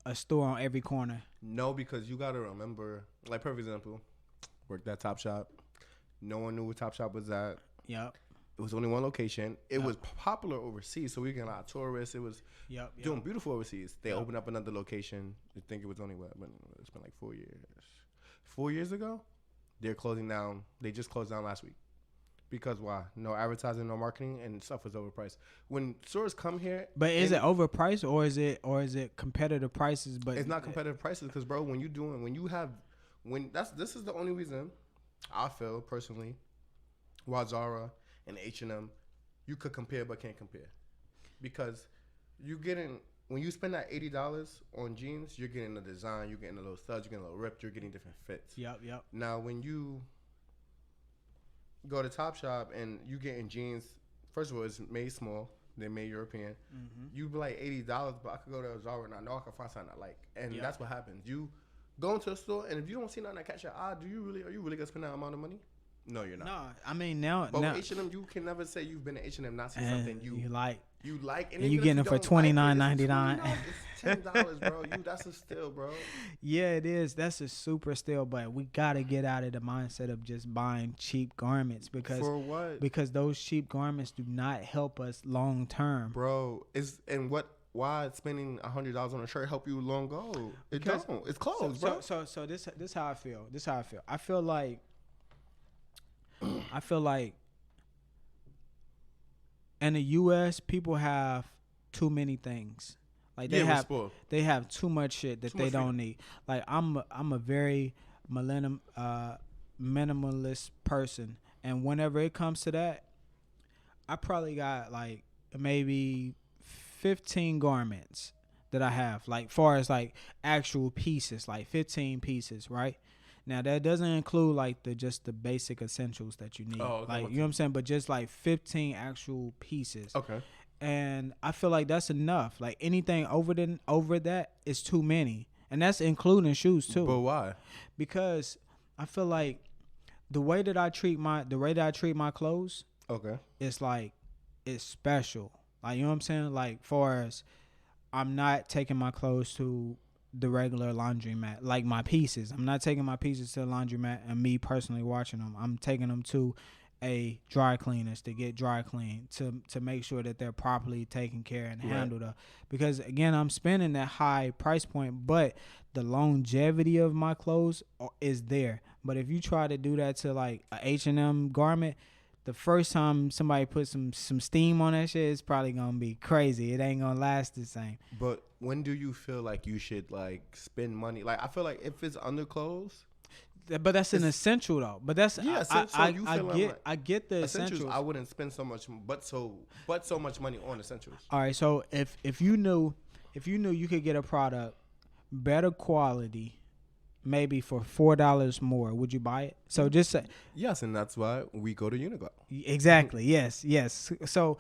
a store on every corner. no, because you gotta remember, like perfect example, worked at Top Shop. No one knew where Top Shop was at. Yep. It was only one location. It Yep. was popular overseas, so we getting a lot of tourists. It was Yep. doing beautiful overseas. They Yep. opened up another location. I think it was only what, but it's been like 4 years. 4 years ago, they're closing down. They just closed down last week. Because why? No advertising, no marketing, and stuff was overpriced. When stores come here, But is it overpriced or is it competitive prices? But it's not competitive prices because, bro, this is the only reason I feel personally why Zara and H&M you could compare but can't compare, because when you spend that $80 on jeans, you're getting the design, you're getting a little studs, you're getting a little ripped, you're getting different fits. Yep. Now when you go to Topshop and you getting jeans, first of all, it's made small. They're made European. Mm-hmm. You be like $80, but I could go to Zara and I know I can find something I like. And Yep. that's what happens. You go into a store and if you don't see nothing that catch your eye, are you really gonna spend that amount of money? No, you're not. No, I mean now. But now, with H&M, you can never say you've been at H&M not see and something you like. you like, And you even if getting it for don't like $29.99. It's $10, bro. That's a steal, bro. Yeah, it is. That's a super steal, but we gotta get out of the mindset of just buying cheap garments because For what, those cheap garments do not help us long term. bro? Why spending $100 on a shirt help you long go? It Because- don't. It's clothes, bro. So this how I feel. I feel like in the U.S. people have too many things. Like We're spoiled. they have too much shit that Too they much don't need. Like I'm a very minimalist person, and whenever it comes to that, I probably got like maybe 15 garments that I have, like far as like actual pieces, like 15 pieces, right? Now that doesn't include like just the basic essentials that you need. Oh, okay, like you know what I'm saying, but just like 15 actual pieces. Okay. And I feel like that's enough. Like anything over that is too many. And that's including shoes too. But why? Because I feel like the way that I treat my clothes, Okay. it's like it's special. Like you know what I'm saying? Like far as I'm not taking my clothes to the regular laundromat, like my pieces. I'm not taking my pieces to the laundromat and me personally washing them. I'm taking them to a dry cleaners to get dry cleaned to make sure that they're properly taken care and handled up. Because again, I'm spending that high price point, but the longevity of my clothes is there. But if you try to do that to like a H&M garment, the first time somebody puts some steam on that shit, it's probably gonna be crazy. It ain't gonna last the same. But when do you feel like you should like spend money? Like I feel like if it's underclothes, But that's an essential though. But that's Yeah, I get the essentials. I wouldn't spend so much, but so much money on essentials. All right, so if you knew you could get a product better quality, maybe for $4 more, would you buy it? So just say Yes, and that's why we go to Uniqlo. exactly. Yes. So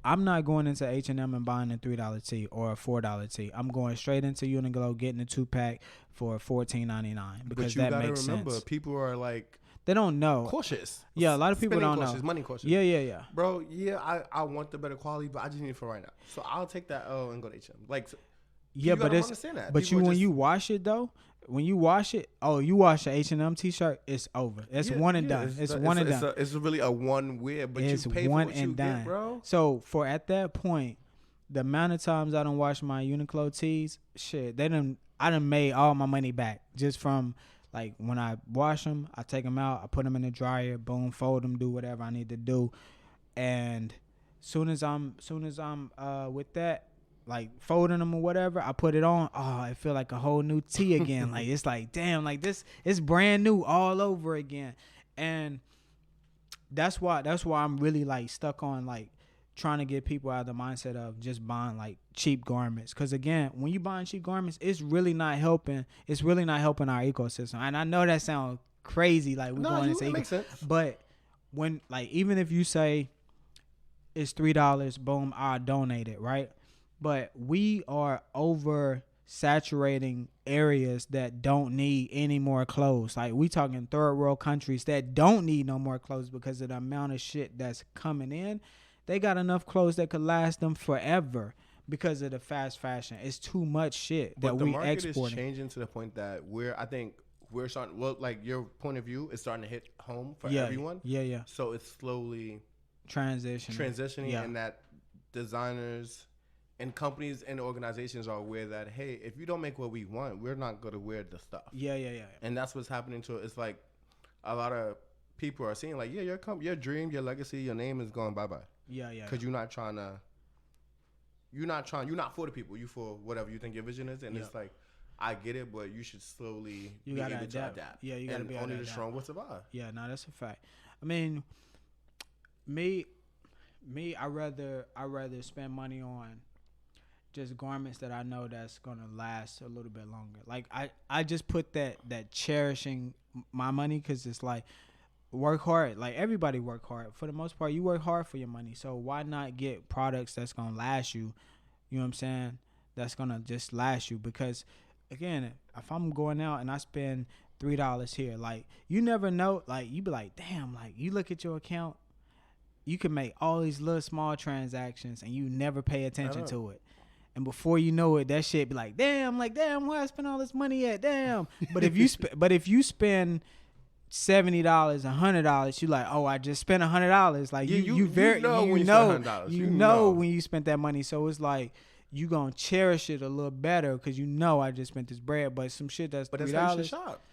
I'm not going into H&M and buying a $3 tee or a $4 tee. I'm going straight into Uniqlo, getting a 2-pack for $14.99 because But you that gotta makes remember, sense. people are like They don't know. cautious. Yeah, a lot of people Spending don't cautious, know. money cautious. Yeah. Bro, I want the better quality, but I just need it for right now. So I'll take that L and go to H&M. Like, Yeah, you but gotta it's understand that. but People you when just- you wash it though, when you wash it, you wash an H&M t-shirt, it's over. It's one and done. It's one and done. It's really a one wear, but It's you pay one for what you and done, get, bro. So for at that point, the amount of times I don't wash my Uniqlo tees, shit, I done made all my money back just from like when I wash them, I take them out, I put them in the dryer, boom, fold them, do whatever I need to do, and soon as I'm with that, like folding them or whatever, I put it on. Oh, I feel like a whole new tee again. Like it's like damn, like this, it's brand new all over again, and that's why I'm really like stuck on like trying to get people out of the mindset of just buying like cheap garments. Because again, when you buying cheap garments, it's really not helping. It's really not helping our ecosystem. And I know that sounds crazy, like we're going into it makes sense. but when like even if you say it's $3. Boom, I donate it, right? But we are over saturating areas that don't need any more clothes. Like we talking third world countries that don't need no more clothes because of the amount of shit that's coming in. They got enough clothes that could last them forever because of the fast fashion. It's too much shit that we exporting. But the market is changing to the point that I think we're starting. Well, like your point of view is starting to hit home for everyone. Yeah. So it's slowly transitioning, and that designers and companies and organizations are aware that, hey, if you don't make what we want, we're not going to wear the stuff. Yeah. And that's what's happening to it. It's like a lot of people are seeing like, yeah, your dream, your legacy, your name is going bye-bye. Yeah. Because you're not for the people. You for whatever you think your vision is. And it's like, I get it, but you should slowly be able to adapt. Yeah, you got to be able to adapt. Only the strong will survive. Yeah, no, that's a fact. I mean, me, I rather spend money on just garments that I know that's gonna last a little bit longer. Like I just put that cherishing my money, because it's like, work hard. Like everybody work hard. For the most part, you work hard for your money. So why not get products that's gonna last you? You know what I'm saying? That's gonna just last you. Because again, if I'm going out and I spend $3 here, like you never know. Like you be like, damn. Like you look at your account, you can make all these little small transactions and you never pay attention to it. And before you know it, that shit be like, damn, where I spend all this money at? Damn. But if you spend $70, $100, you like, oh, I just spent $100. Like you know when you spent that money. So it's like you gonna cherish it a little better because you know I just spent this bread. But some shit that's $3. But that's how you should shop.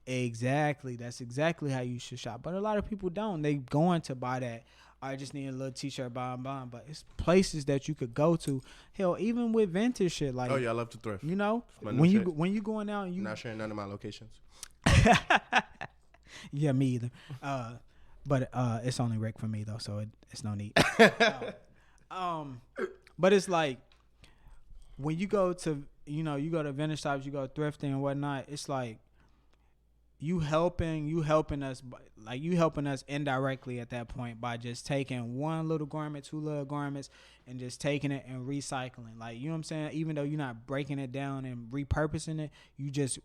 Exactly. That's exactly how you should shop. But a lot of people don't. They going to buy that. I just need a little t-shirt, blah. But it's places that you could go to. Hell, even with vintage shit, like, oh yeah, I love to thrift. You know, when you going out, and you not sharing none of my locations. Yeah, me either. But it's only Rick for me though, so it's no need. But it's like when you go to vintage shops, you go thrifting and whatnot. It's like you helping us indirectly at that point by just taking one little garment, two little garments, and just taking it and recycling. Like, you know what I'm saying? Even though you're not breaking it down and repurposing it, you just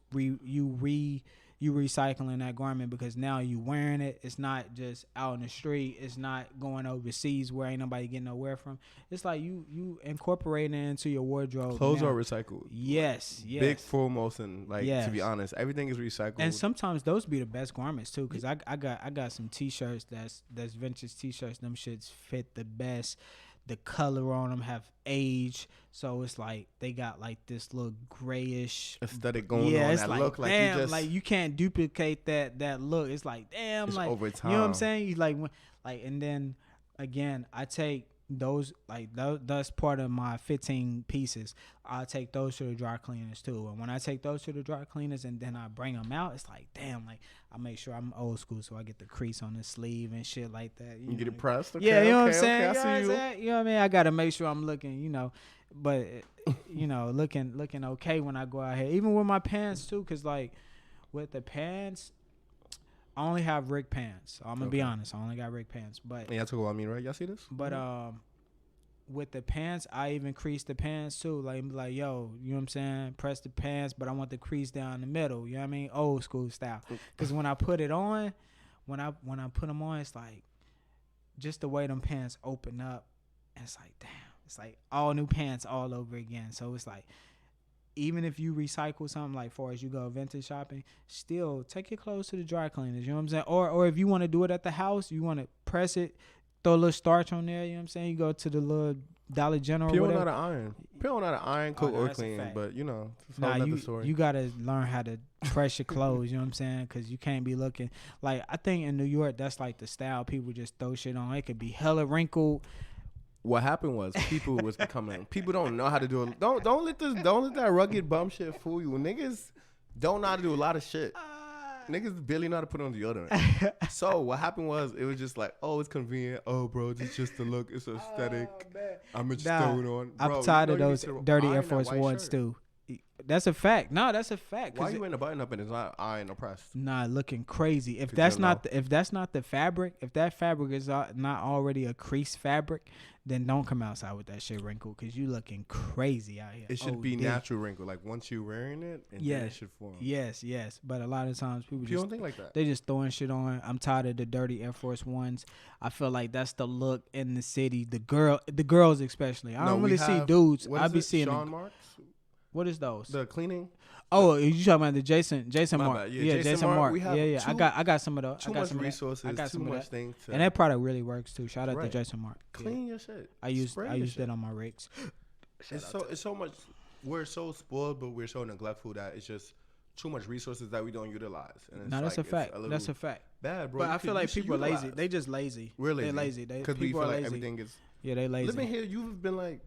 you recycling that garment because now you wearing it. It's not just out in the street. It's not going overseas where ain't nobody getting nowhere from. It's like you incorporating it into your wardrobe. Clothes are recycled. Yes. Big foremost, and to be honest, everything is recycled. And sometimes those be the best garments too, because I got some t-shirts that's vintage t-shirts. Them shits fit the best. The color on them have aged, so it's like they got like this little grayish aesthetic going on. It's that like, look like damn, you just like you can't duplicate that look. It's like, damn, it's like over time. You know what I'm saying? You like and then again, I take those that's part of my 15 pieces. I take those to the dry cleaners too, and when I take those to the dry cleaners and then I bring them out, it's like, damn, like I make sure I'm old school, so I get the crease on the sleeve and shit like that. You get it pressed. Okay, yeah, you know what I'm saying. I see you. You know what I mean? I gotta make sure I'm looking, but looking okay when I go out here, even with my pants too, cause like with the pants, I only have Rick pants. I'm gonna be honest. I only got Rick pants. But y'all talk about me, right? Y'all see this? But with the pants, I even crease the pants too. Like yo, you know what I'm saying? Press the pants, but I want the crease down the middle. You know what I mean? Old school style. Because when I put it on, when I put them on, it's like just the way them pants open up. And it's like, damn. It's like all new pants all over again. So it's like, even if you recycle something, like far as you go vintage shopping, still take your clothes to the dry cleaners. You know what I'm saying? Or if you want to do it at the house, you want to press it, throw a little starch on there. You know what I'm saying? You go to the little Dollar General. People know how to iron. People know how to iron, cook, or clean. But it's another story. You gotta learn how to press your clothes. You know what I'm saying? Because you can't be looking like, I think in New York that's like the style. People just throw shit on. It could be hella wrinkled. What happened was people was becoming. People don't know how to do it. Don't let that rugged bum shit fool you. Niggas don't know how to do a lot of shit. Niggas barely know how to put on deodorant. So what happened was, it was just like, oh, it's convenient. Oh, bro, it's just the look. It's aesthetic. I'm just throwing on. Bro, I'm tired of those dirty Air Force Ones too. That's a fact. No, that's a fact. Why you wearing a button up and it's not iron or pressed? Nah, looking crazy. If 'Cause that's you not know. if that's not the fabric, if that fabric is not already a crease fabric, then don't come outside with that shit wrinkled because you looking crazy out here. It should be natural wrinkle. Like once you wearing it, and then it should form. Yes. But a lot of times people You don't think like that? they just throwing shit on. I'm tired of the dirty Air Force Ones. I feel like that's the look in the city. The girls especially. I don't really see dudes. I be seeing Sean Marks. What is those? The cleaning. Oh, you talking about the Jason My Mark? bad. Yeah, Jason Mark. We have Yeah. I got some of those. Too much resources. Too much things. And that product really works too. Shout out to Right. Jason Mark. Clean your shit. I used that on my rigs. It's so much. We're so spoiled, but we're so neglectful that it's just too much resources that we don't utilize. And it's That's a fact. That's a fact. Bad, bro. But I feel like people are lazy. They just lazy. We're lazy. They're lazy. Because we feel like everything is. Yeah, they lazy. Living here, you've been like.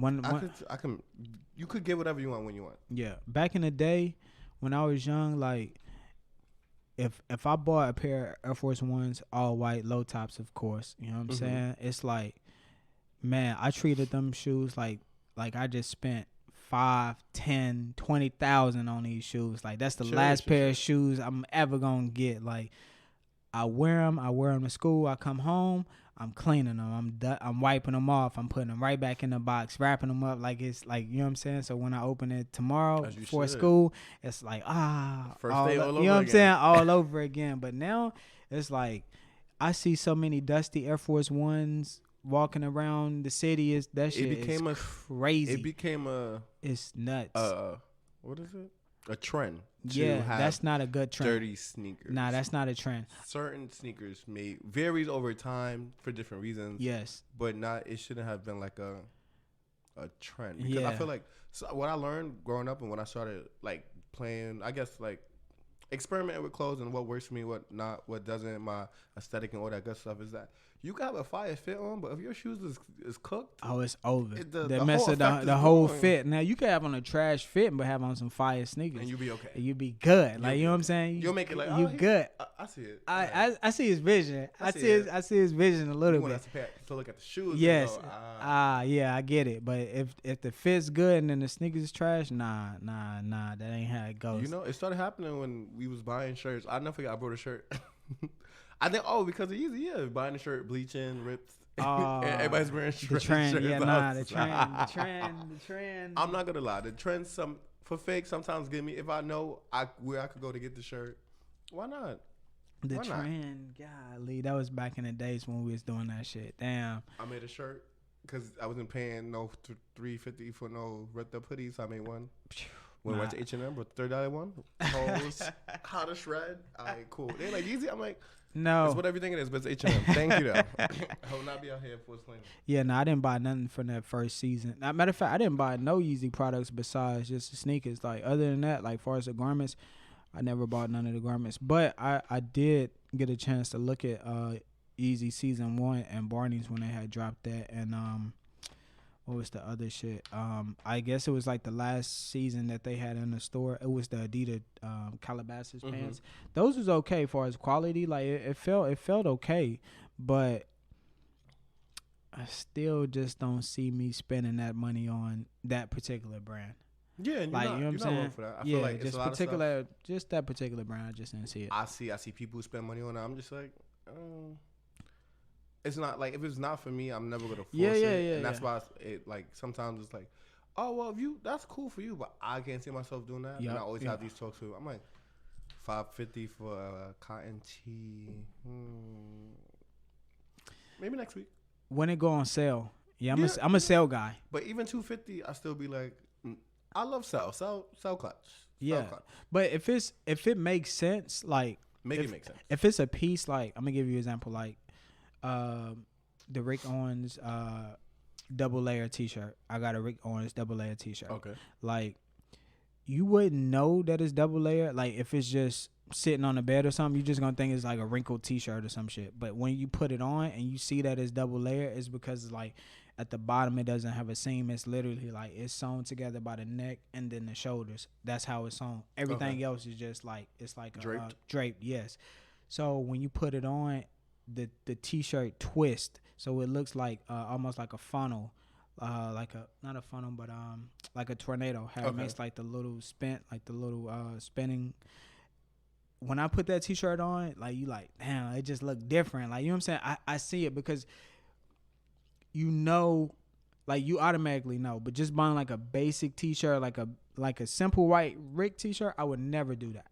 I can. You could get whatever you want when you want. Yeah, back in the day, when I was young, like if I bought a pair of Air Force Ones, all white, low tops, of course, you know what I'm saying? It's like, man, I treated them shoes like I just spent 5, 10, 20,000 on these shoes. Like that's the last pair of shoes I'm ever gonna get. Like I wear them to school. I come home. I'm cleaning them. I'm wiping them off. I'm putting them right back in the box, wrapping them up like it's like, you know what I'm saying? So when I open it tomorrow before school, it's like, first day all over again. You know what I'm saying? All over again. But now it's like I see so many dusty Air Force Ones walking around the city. Crazy. It became it's nuts. What is it? A trend. That's not a good trend. Dirty sneakers. Nah, that's not a trend. Certain sneakers varies over time for different reasons. Yes, but it shouldn't have been like a trend because I feel like what I learned growing up and when I started like playing, I guess like experimenting with clothes and what works for me, what not, what doesn't, my aesthetic and all that good stuff is that you got a fire fit on, but if your shoes is cooked, it's over. The mess of the whole fit. Now you can have on a trash fit, but have on some fire sneakers, and you be okay. You be good. Like you know what I'm saying. You'll make it like you good. I see it. I see his vision. I see his vision a little bit. To look at the shoes. Yes. Yeah, I get it. But if the fit's good and then the sneakers is trash, nah, that ain't how it goes. You know, it started happening when we was buying shirts. I never forget I brought a shirt. I think because of Yeezy, buying a shirt, bleaching, rips. Everybody's wearing shirts. The trend, the trend. I'm not gonna lie, the trend for fake sometimes give me. If I know where I could go to get the shirt, why not? The trend, golly, that was back in the days when we was doing that shit. Damn. I made a shirt because I wasn't paying no $350 for no ripped up hoodies. So I made one. When I went to H&M, but $30 one. Hose, how to shred. All right, cool. They like Yeezy. I'm like, no. That's what everything it is, but it's H&M. Thank you, though. I will not be out here for slain. Yeah, no, I didn't buy nothing from that first season. Matter of fact, I didn't buy no Yeezy products besides just the sneakers. Like, other than that, like, far as the garments, I never bought none of the garments. But I did get a chance to look at Yeezy Season 1 and Barney's when they had dropped that. And, what was the other shit? I guess it was like the last season that they had in the store. It was the Adidas Calabasas pants. Those was okay as far as quality. Like it felt okay, but I still just don't see me spending that money on that particular brand. Yeah, and like you know what I'm saying. For that. I feel like just that particular brand. I just didn't see it. I see people spend money on it. I'm just like. It's not like if it's not for me, I'm never gonna force it. And that's why it like sometimes it's like, oh well, that's cool for you, but I can't see myself doing that. And I always have these talks with. I'm like, $550 for a cotton tee. Maybe next week when it go on sale. I'm a sale guy. But even $250, I still be like, I love sell clutch. Yeah, but if it makes sense, like it make sense. If it's a piece, like I'm gonna give you an example, like. The Rick Owens double layer t-shirt. I got a Rick Owens double layer t-shirt. Okay. Like you wouldn't know that it's double layer. Like if it's just sitting on the bed or something, you just gonna think it's like a wrinkled t-shirt or some shit. But when you put it on and you see that it's double layer, it's because like at the bottom it doesn't have a seam. It's literally like it's sewn together by the neck and then the shoulders. That's how it's sewn. Everything else is just like it's like draped. Yes. So when you put it on, the t-shirt twist so it looks like almost like a funnel, like a not a funnel but like a tornado. How it makes like the little spinning. When I put that T-shirt on, like you like, damn, it just look different. Like you know what I'm saying? I see it because you know, like you automatically know. But just buying like a basic T-shirt, like a simple white Rick T-shirt, I would never do that.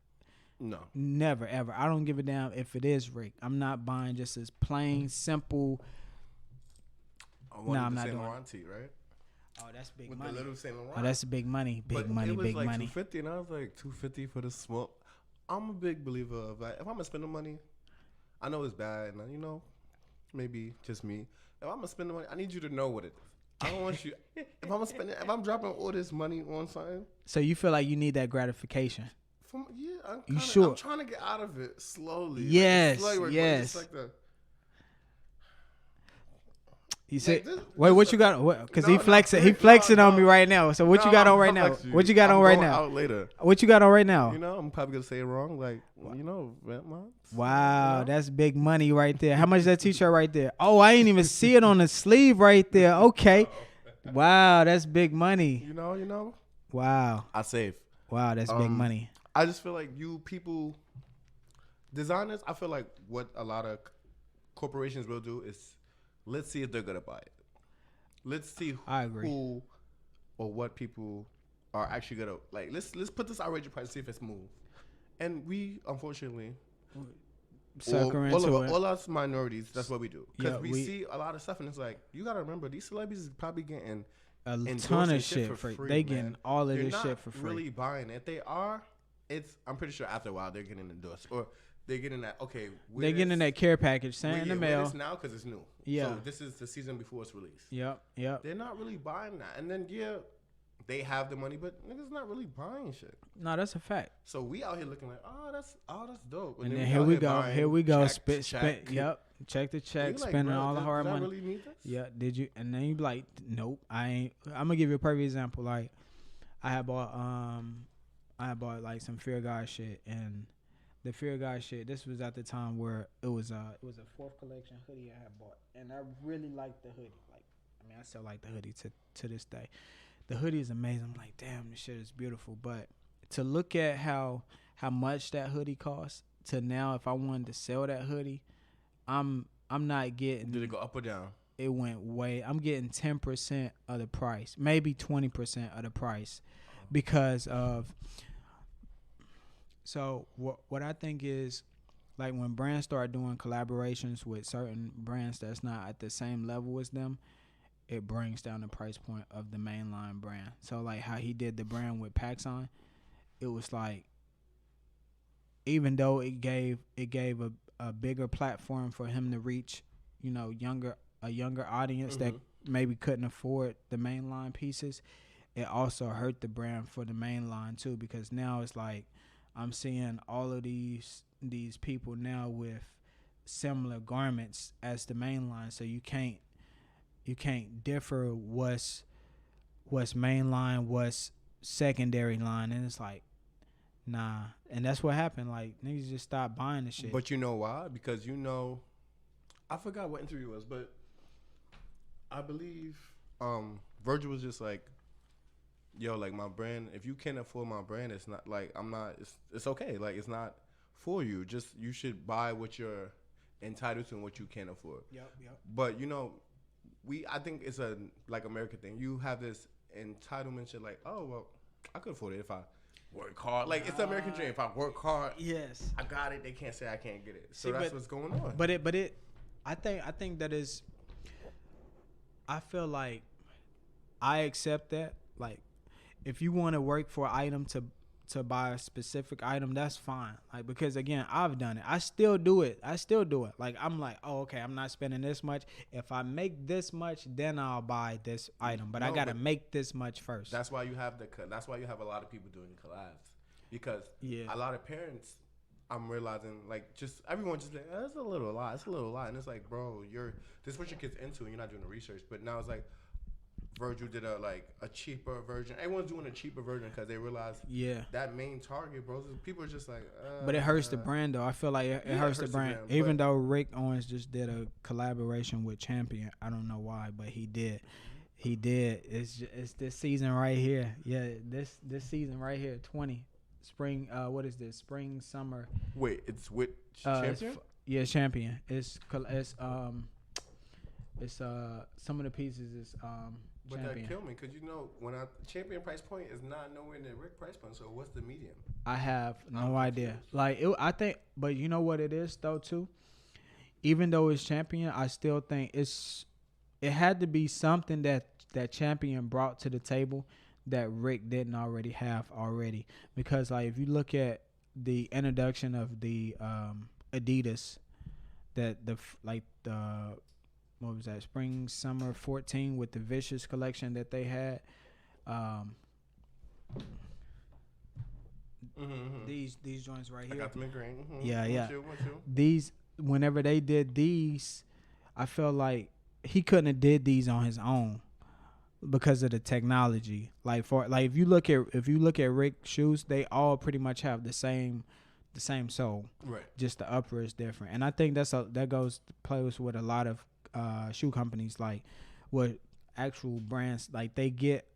No, never ever. I don't give a damn if it is Rick. I'm not buying just this plain simple. I'm not doing it. Right? Oh, that's big with money. The little Saint Laurent. Oh, that's big money. Big money. It was big like money. $250, and I was like $250 for the smoke. I'm a big believer of like if I'm gonna spend the money, I know it's bad, and you know, maybe just me. If I'm gonna spend the money, I need you to know what it is. I don't want you. If I'm dropping all this money on something. So you feel like you need that gratification? I'm trying to get out of it slowly. Yes, like, yes. Like he said, "Wait, what you got? Because he flexing on me right now. So what you got on right now? What you got on right now? Out later. What you got on right now? You know, I'm probably gonna say it wrong. Like, you know, rent months. Wow, you know? That's big money right there. How much is that T-shirt right there? Oh, I ain't even see it on the sleeve right there. Okay, wow, that's big money. You know. Wow, I save. Wow, that's big money. I just feel like you people, designers. I feel like what a lot of corporations will do is. Let's see if they're gonna buy it. Let's see who or what people are actually gonna like. Let's put this outrageous price, see if it's moved. And we unfortunately, all us minorities, that's what we do because we see a lot of stuff, and it's like you gotta remember these celebrities is probably getting a ton of shit for free. They getting all of this shit for free. Really buying it. If they are, I'm pretty sure after a while they're getting endorsed or. They're getting that. Okay, they're getting that care package sent in the mail. This now because it's new. Yeah. So this is the season before it's released. Yep. They're not really buying that, and then they have the money, but niggas not really buying shit. No, that's a fact. So we out here looking like, that's dope. And then here we go, spit. Yep. Check the check, spending all the hard money. I really need this? Yeah. Did you? And then you be like, nope, I ain't. I'm gonna give you a perfect example. Like, I had bought like some Fear God shit and. The Fear God shit. This was at the time where it was a fourth collection hoodie I had bought, and I really liked the hoodie. Like, I mean, I still like the hoodie to this day. The hoodie is amazing. I'm like, damn, this shit is beautiful. But to look at how much that hoodie costs to now, if I wanted to sell that hoodie, I'm not getting. Did it go up or down? It went way. I'm getting 10% of the price, maybe 20% of the price, because of. So what I think is, like when brands start doing collaborations with certain brands that's not at the same level as them, it brings down the price point of the mainline brand. So like how he did the brand with Paxson, it was like, even though it gave a bigger platform for him to reach, you know, a younger audience that maybe couldn't afford the mainline pieces, it also hurt the brand for the mainline too, because now it's like, I'm seeing all of these people now with similar garments as the main line, so you can't differ what's main line, what's secondary line, and it's like, nah. And that's what happened. Like niggas just stopped buying the shit. But you know why? Because I forgot what interview it was, but I believe Virgil was just like, yo, like my brand, if you can't afford my brand, it's not like it's okay. Like it's not for you. Just you should buy what you're entitled to and what you can afford. Yep. But I think it's a like American thing. You have this entitlement shit like, oh well, I could afford it if I work hard. Like it's the American dream. If I work hard, yes, I got it. They can't say I can't get it. So that's what's going on. But I think that is. I feel like I accept that. Like, if you want to work for an item to buy a specific item, that's fine. Like, because again, I've done it. I still do it. Like, I'm like, oh, okay, I'm not spending this much. If I make this much, then I'll buy this item. But I gotta make this much first. That's why you have a lot of people doing collabs, because a lot of parents, I'm realizing, like, just everyone just like, it's a little lot, and it's like, bro, this is what your kid's into, and you're not doing the research. But now it's like. Virgil did a cheaper version. Everyone's doing a cheaper version because they realize that main target, bro. People are just like. But it hurts the brand though. I feel like it hurts the brand. Even though Rick Owens just did a collaboration with Champion, I don't know why, but he did. He did. It's this season right here. Yeah, this season right here. 20 spring. What is this? Spring, summer. Wait, it's with champion? Champion. It's some of the pieces is But champion. that killed me because when champion price point is not nowhere near Rick price point. So what's the medium? I have no I'm idea. confused. Like I think, but you know what it is though too. Even though it's champion, I still think it had to be something that champion brought to the table that Rick didn't already have already. Because like if you look at the introduction of the Adidas, that the what was that, spring summer 14 with the Vicious collection that they had. These joints right here. I got them in green. Yeah. With you. These, whenever they did these, I felt like he couldn't have did these on his own because of the technology. Like if you look at Rick shoes, they all pretty much have the same sole. Right. Just the upper is different, and I think that goes plays with a lot of shoe companies, like with actual brands, like they get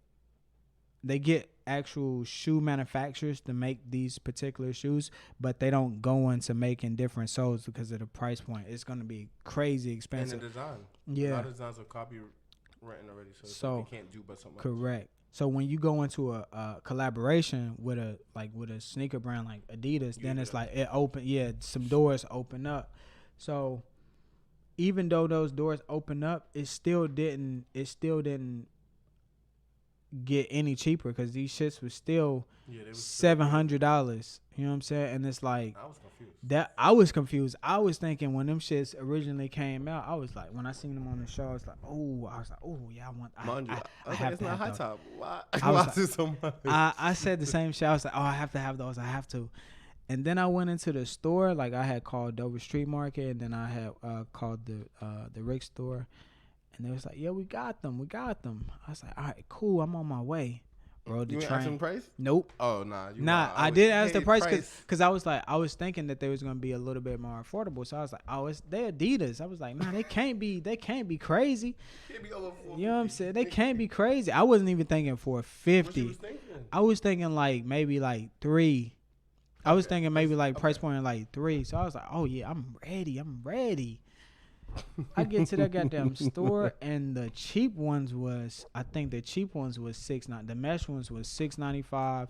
actual shoe manufacturers to make these particular shoes, but they don't go into making different soles because of the price point. It's going to be crazy expensive. And the design. Yeah. A lot of designs are copywritten already, so they can't do but so much. Correct. So when you go into a collaboration with a sneaker brand like Adidas, then it's like some doors open up. So even though those doors open up, it still didn't get any cheaper because these shits was still $700. You know what I'm saying? And it's like I was confused. I was thinking when them shits originally came out, I was like, when I seen them on the show, I was like, oh yeah, I have it's to not have high those. top. Why? I said the same shit. I was like, oh, I have to have those. I have to. And then I went into the store. Like I had called Dover Street Market, and then I had called the Rick store. And they was like, yeah, we got them. I was like, all right, cool. I'm on my way. Rode the You train. ask them price? Nope. Oh, nah. I did ask the price because I was thinking that they was going to be a little bit more affordable. So I was like, oh, they're Adidas. I was like, nah, they can't be crazy. Can't be over $450. You know what I'm saying? They can't be crazy. I wasn't even thinking $450. What you was thinking? I was thinking like maybe like $3. I was thinking maybe like price point like $3. So I was like, oh yeah, I'm ready. I get to that goddamn store and the cheap ones was $6.99. The mesh ones was $6.95,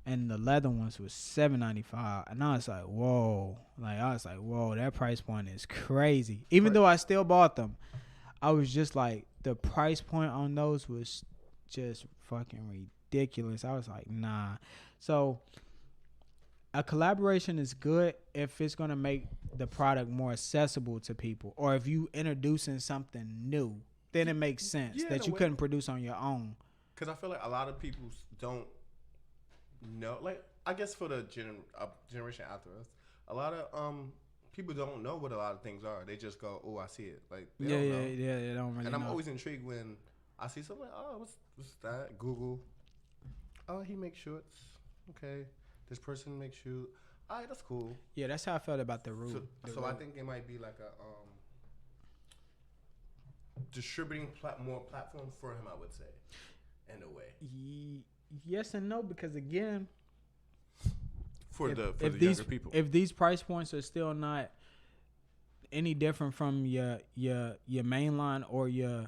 and the leather ones was $7.95. And I was like, whoa, that price point is crazy. Even though I still bought them, I was just like, the price point on those was just fucking ridiculous. I was like, nah. So a collaboration is good if it's going to make the product more accessible to people, or if you introducing something new, then it makes sense that you couldn't produce on your own. Because I feel like a lot of people don't know, like I guess for the generation after us, a lot of people don't know what a lot of things are. They just go, oh, I see it. Like they don't know. They don't really know. And I'm always intrigued when I see something like, oh, what's that? Google. Oh, he makes shorts. Okay. This person makes shoes. All right, that's cool. Yeah, that's how I felt about the Rue. So I think it might be like a distributing more platform for him, I would say, in a way. Yes and no, because again, for the younger people, if these price points are still not any different from your main line or your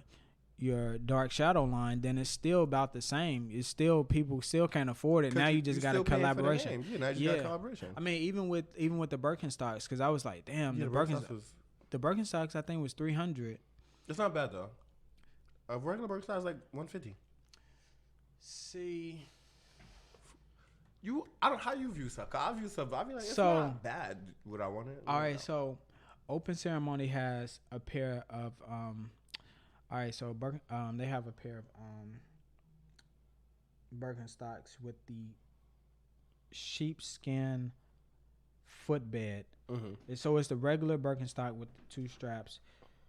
dark shadow line, then it's still about the same. It's still, people still can't afford it. Now you just got a collaboration. Yeah, now you got a collaboration. I mean, even with the Birkenstocks, because I was like, damn, the Birkenstocks I think was $300. It's not bad though. A regular Birkenstock is like $150. See, how you view stuff? I view stuff. I mean, like, it's not bad. What I wanted. All right, so Open Ceremony has a pair of all right, so they have a pair of Birkenstocks with the sheepskin footbed. Mm-hmm. So it's the regular Birkenstock with the 2 straps,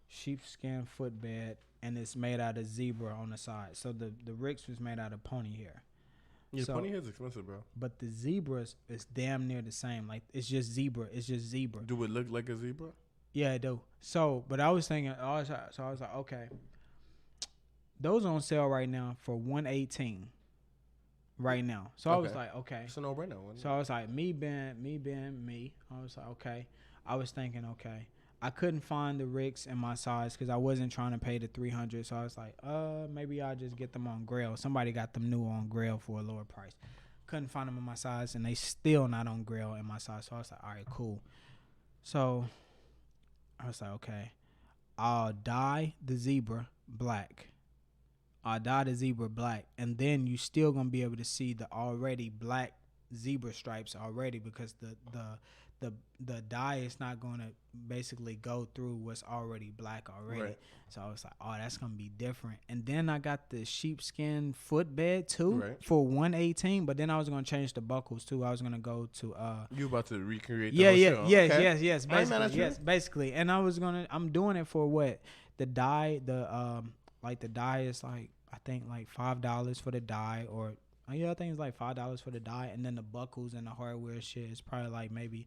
sheepskin footbed, and it's made out of zebra on the side. So the Ricks was made out of pony hair. Yeah, pony hair is expensive, bro. But the zebras is damn near the same. Like it's just zebra. Do it look like a zebra? Yeah, it do. So, but I was thinking, so I was like, okay. Those on sale right now for $118 right now. So I was like, okay. It's a no-brainer. So I was like, me being me. I was like, okay. I was thinking, okay. I couldn't find the Ricks in my size because I wasn't trying to pay the $300. So I was like, maybe I'll just get them on Grail. Somebody got them new on Grail for a lower price. Couldn't find them in my size, and they still not on Grail in my size. So I was like, all right, cool. So I was like, okay, I'll dye the zebra black. And then you still gonna be able to see the already black zebra stripes already because the dye is not gonna basically go through what's already black already. Right. So I was like, oh, that's gonna be different. And then I got the sheepskin footbed too for $118. But then I was gonna change the buckles too. I was gonna go to You about to recreate? Yes, basically. And I'm doing it for what the dye the dye is like, I think like $5 for the dye, or I think it's like $5 for the dye, and then the buckles and the hardware shit is probably like maybe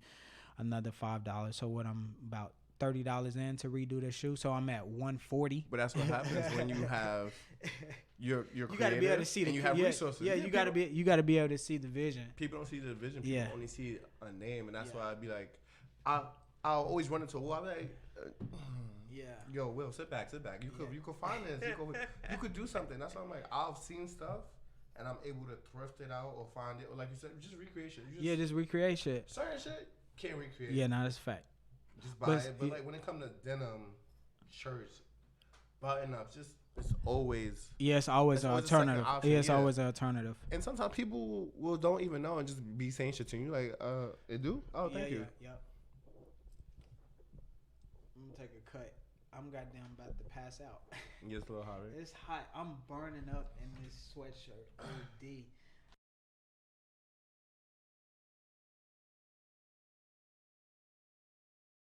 another $5. So what, I'm about $30 in to redo the shoe, so I'm at $140. But that's what happens when you have your you gotta be able to see and you have resources. Yeah, you gotta be able to see the vision. People don't see the vision. People only see a name, and that's why I'd be like, I'll always run into I'm like. Yo, Will, sit back. You could find this. You could do something. That's why I'm like, I've seen stuff and I'm able to thrift it out or find it, or like you said, just recreate shit. Just recreate shit. Certain shit can't recreate. Yeah, that's a fact. Just buy it. But like when it comes to denim, shirts, button ups, it's always it's always an alternative. It's always an alternative. And sometimes people don't even know and just be saying shit to you like, it do? Oh, thank you. Yep. I'm gonna take a cut. I'm goddamn about to pass out. It's a little hot, right? It's hot. I'm burning up in this sweatshirt. OD.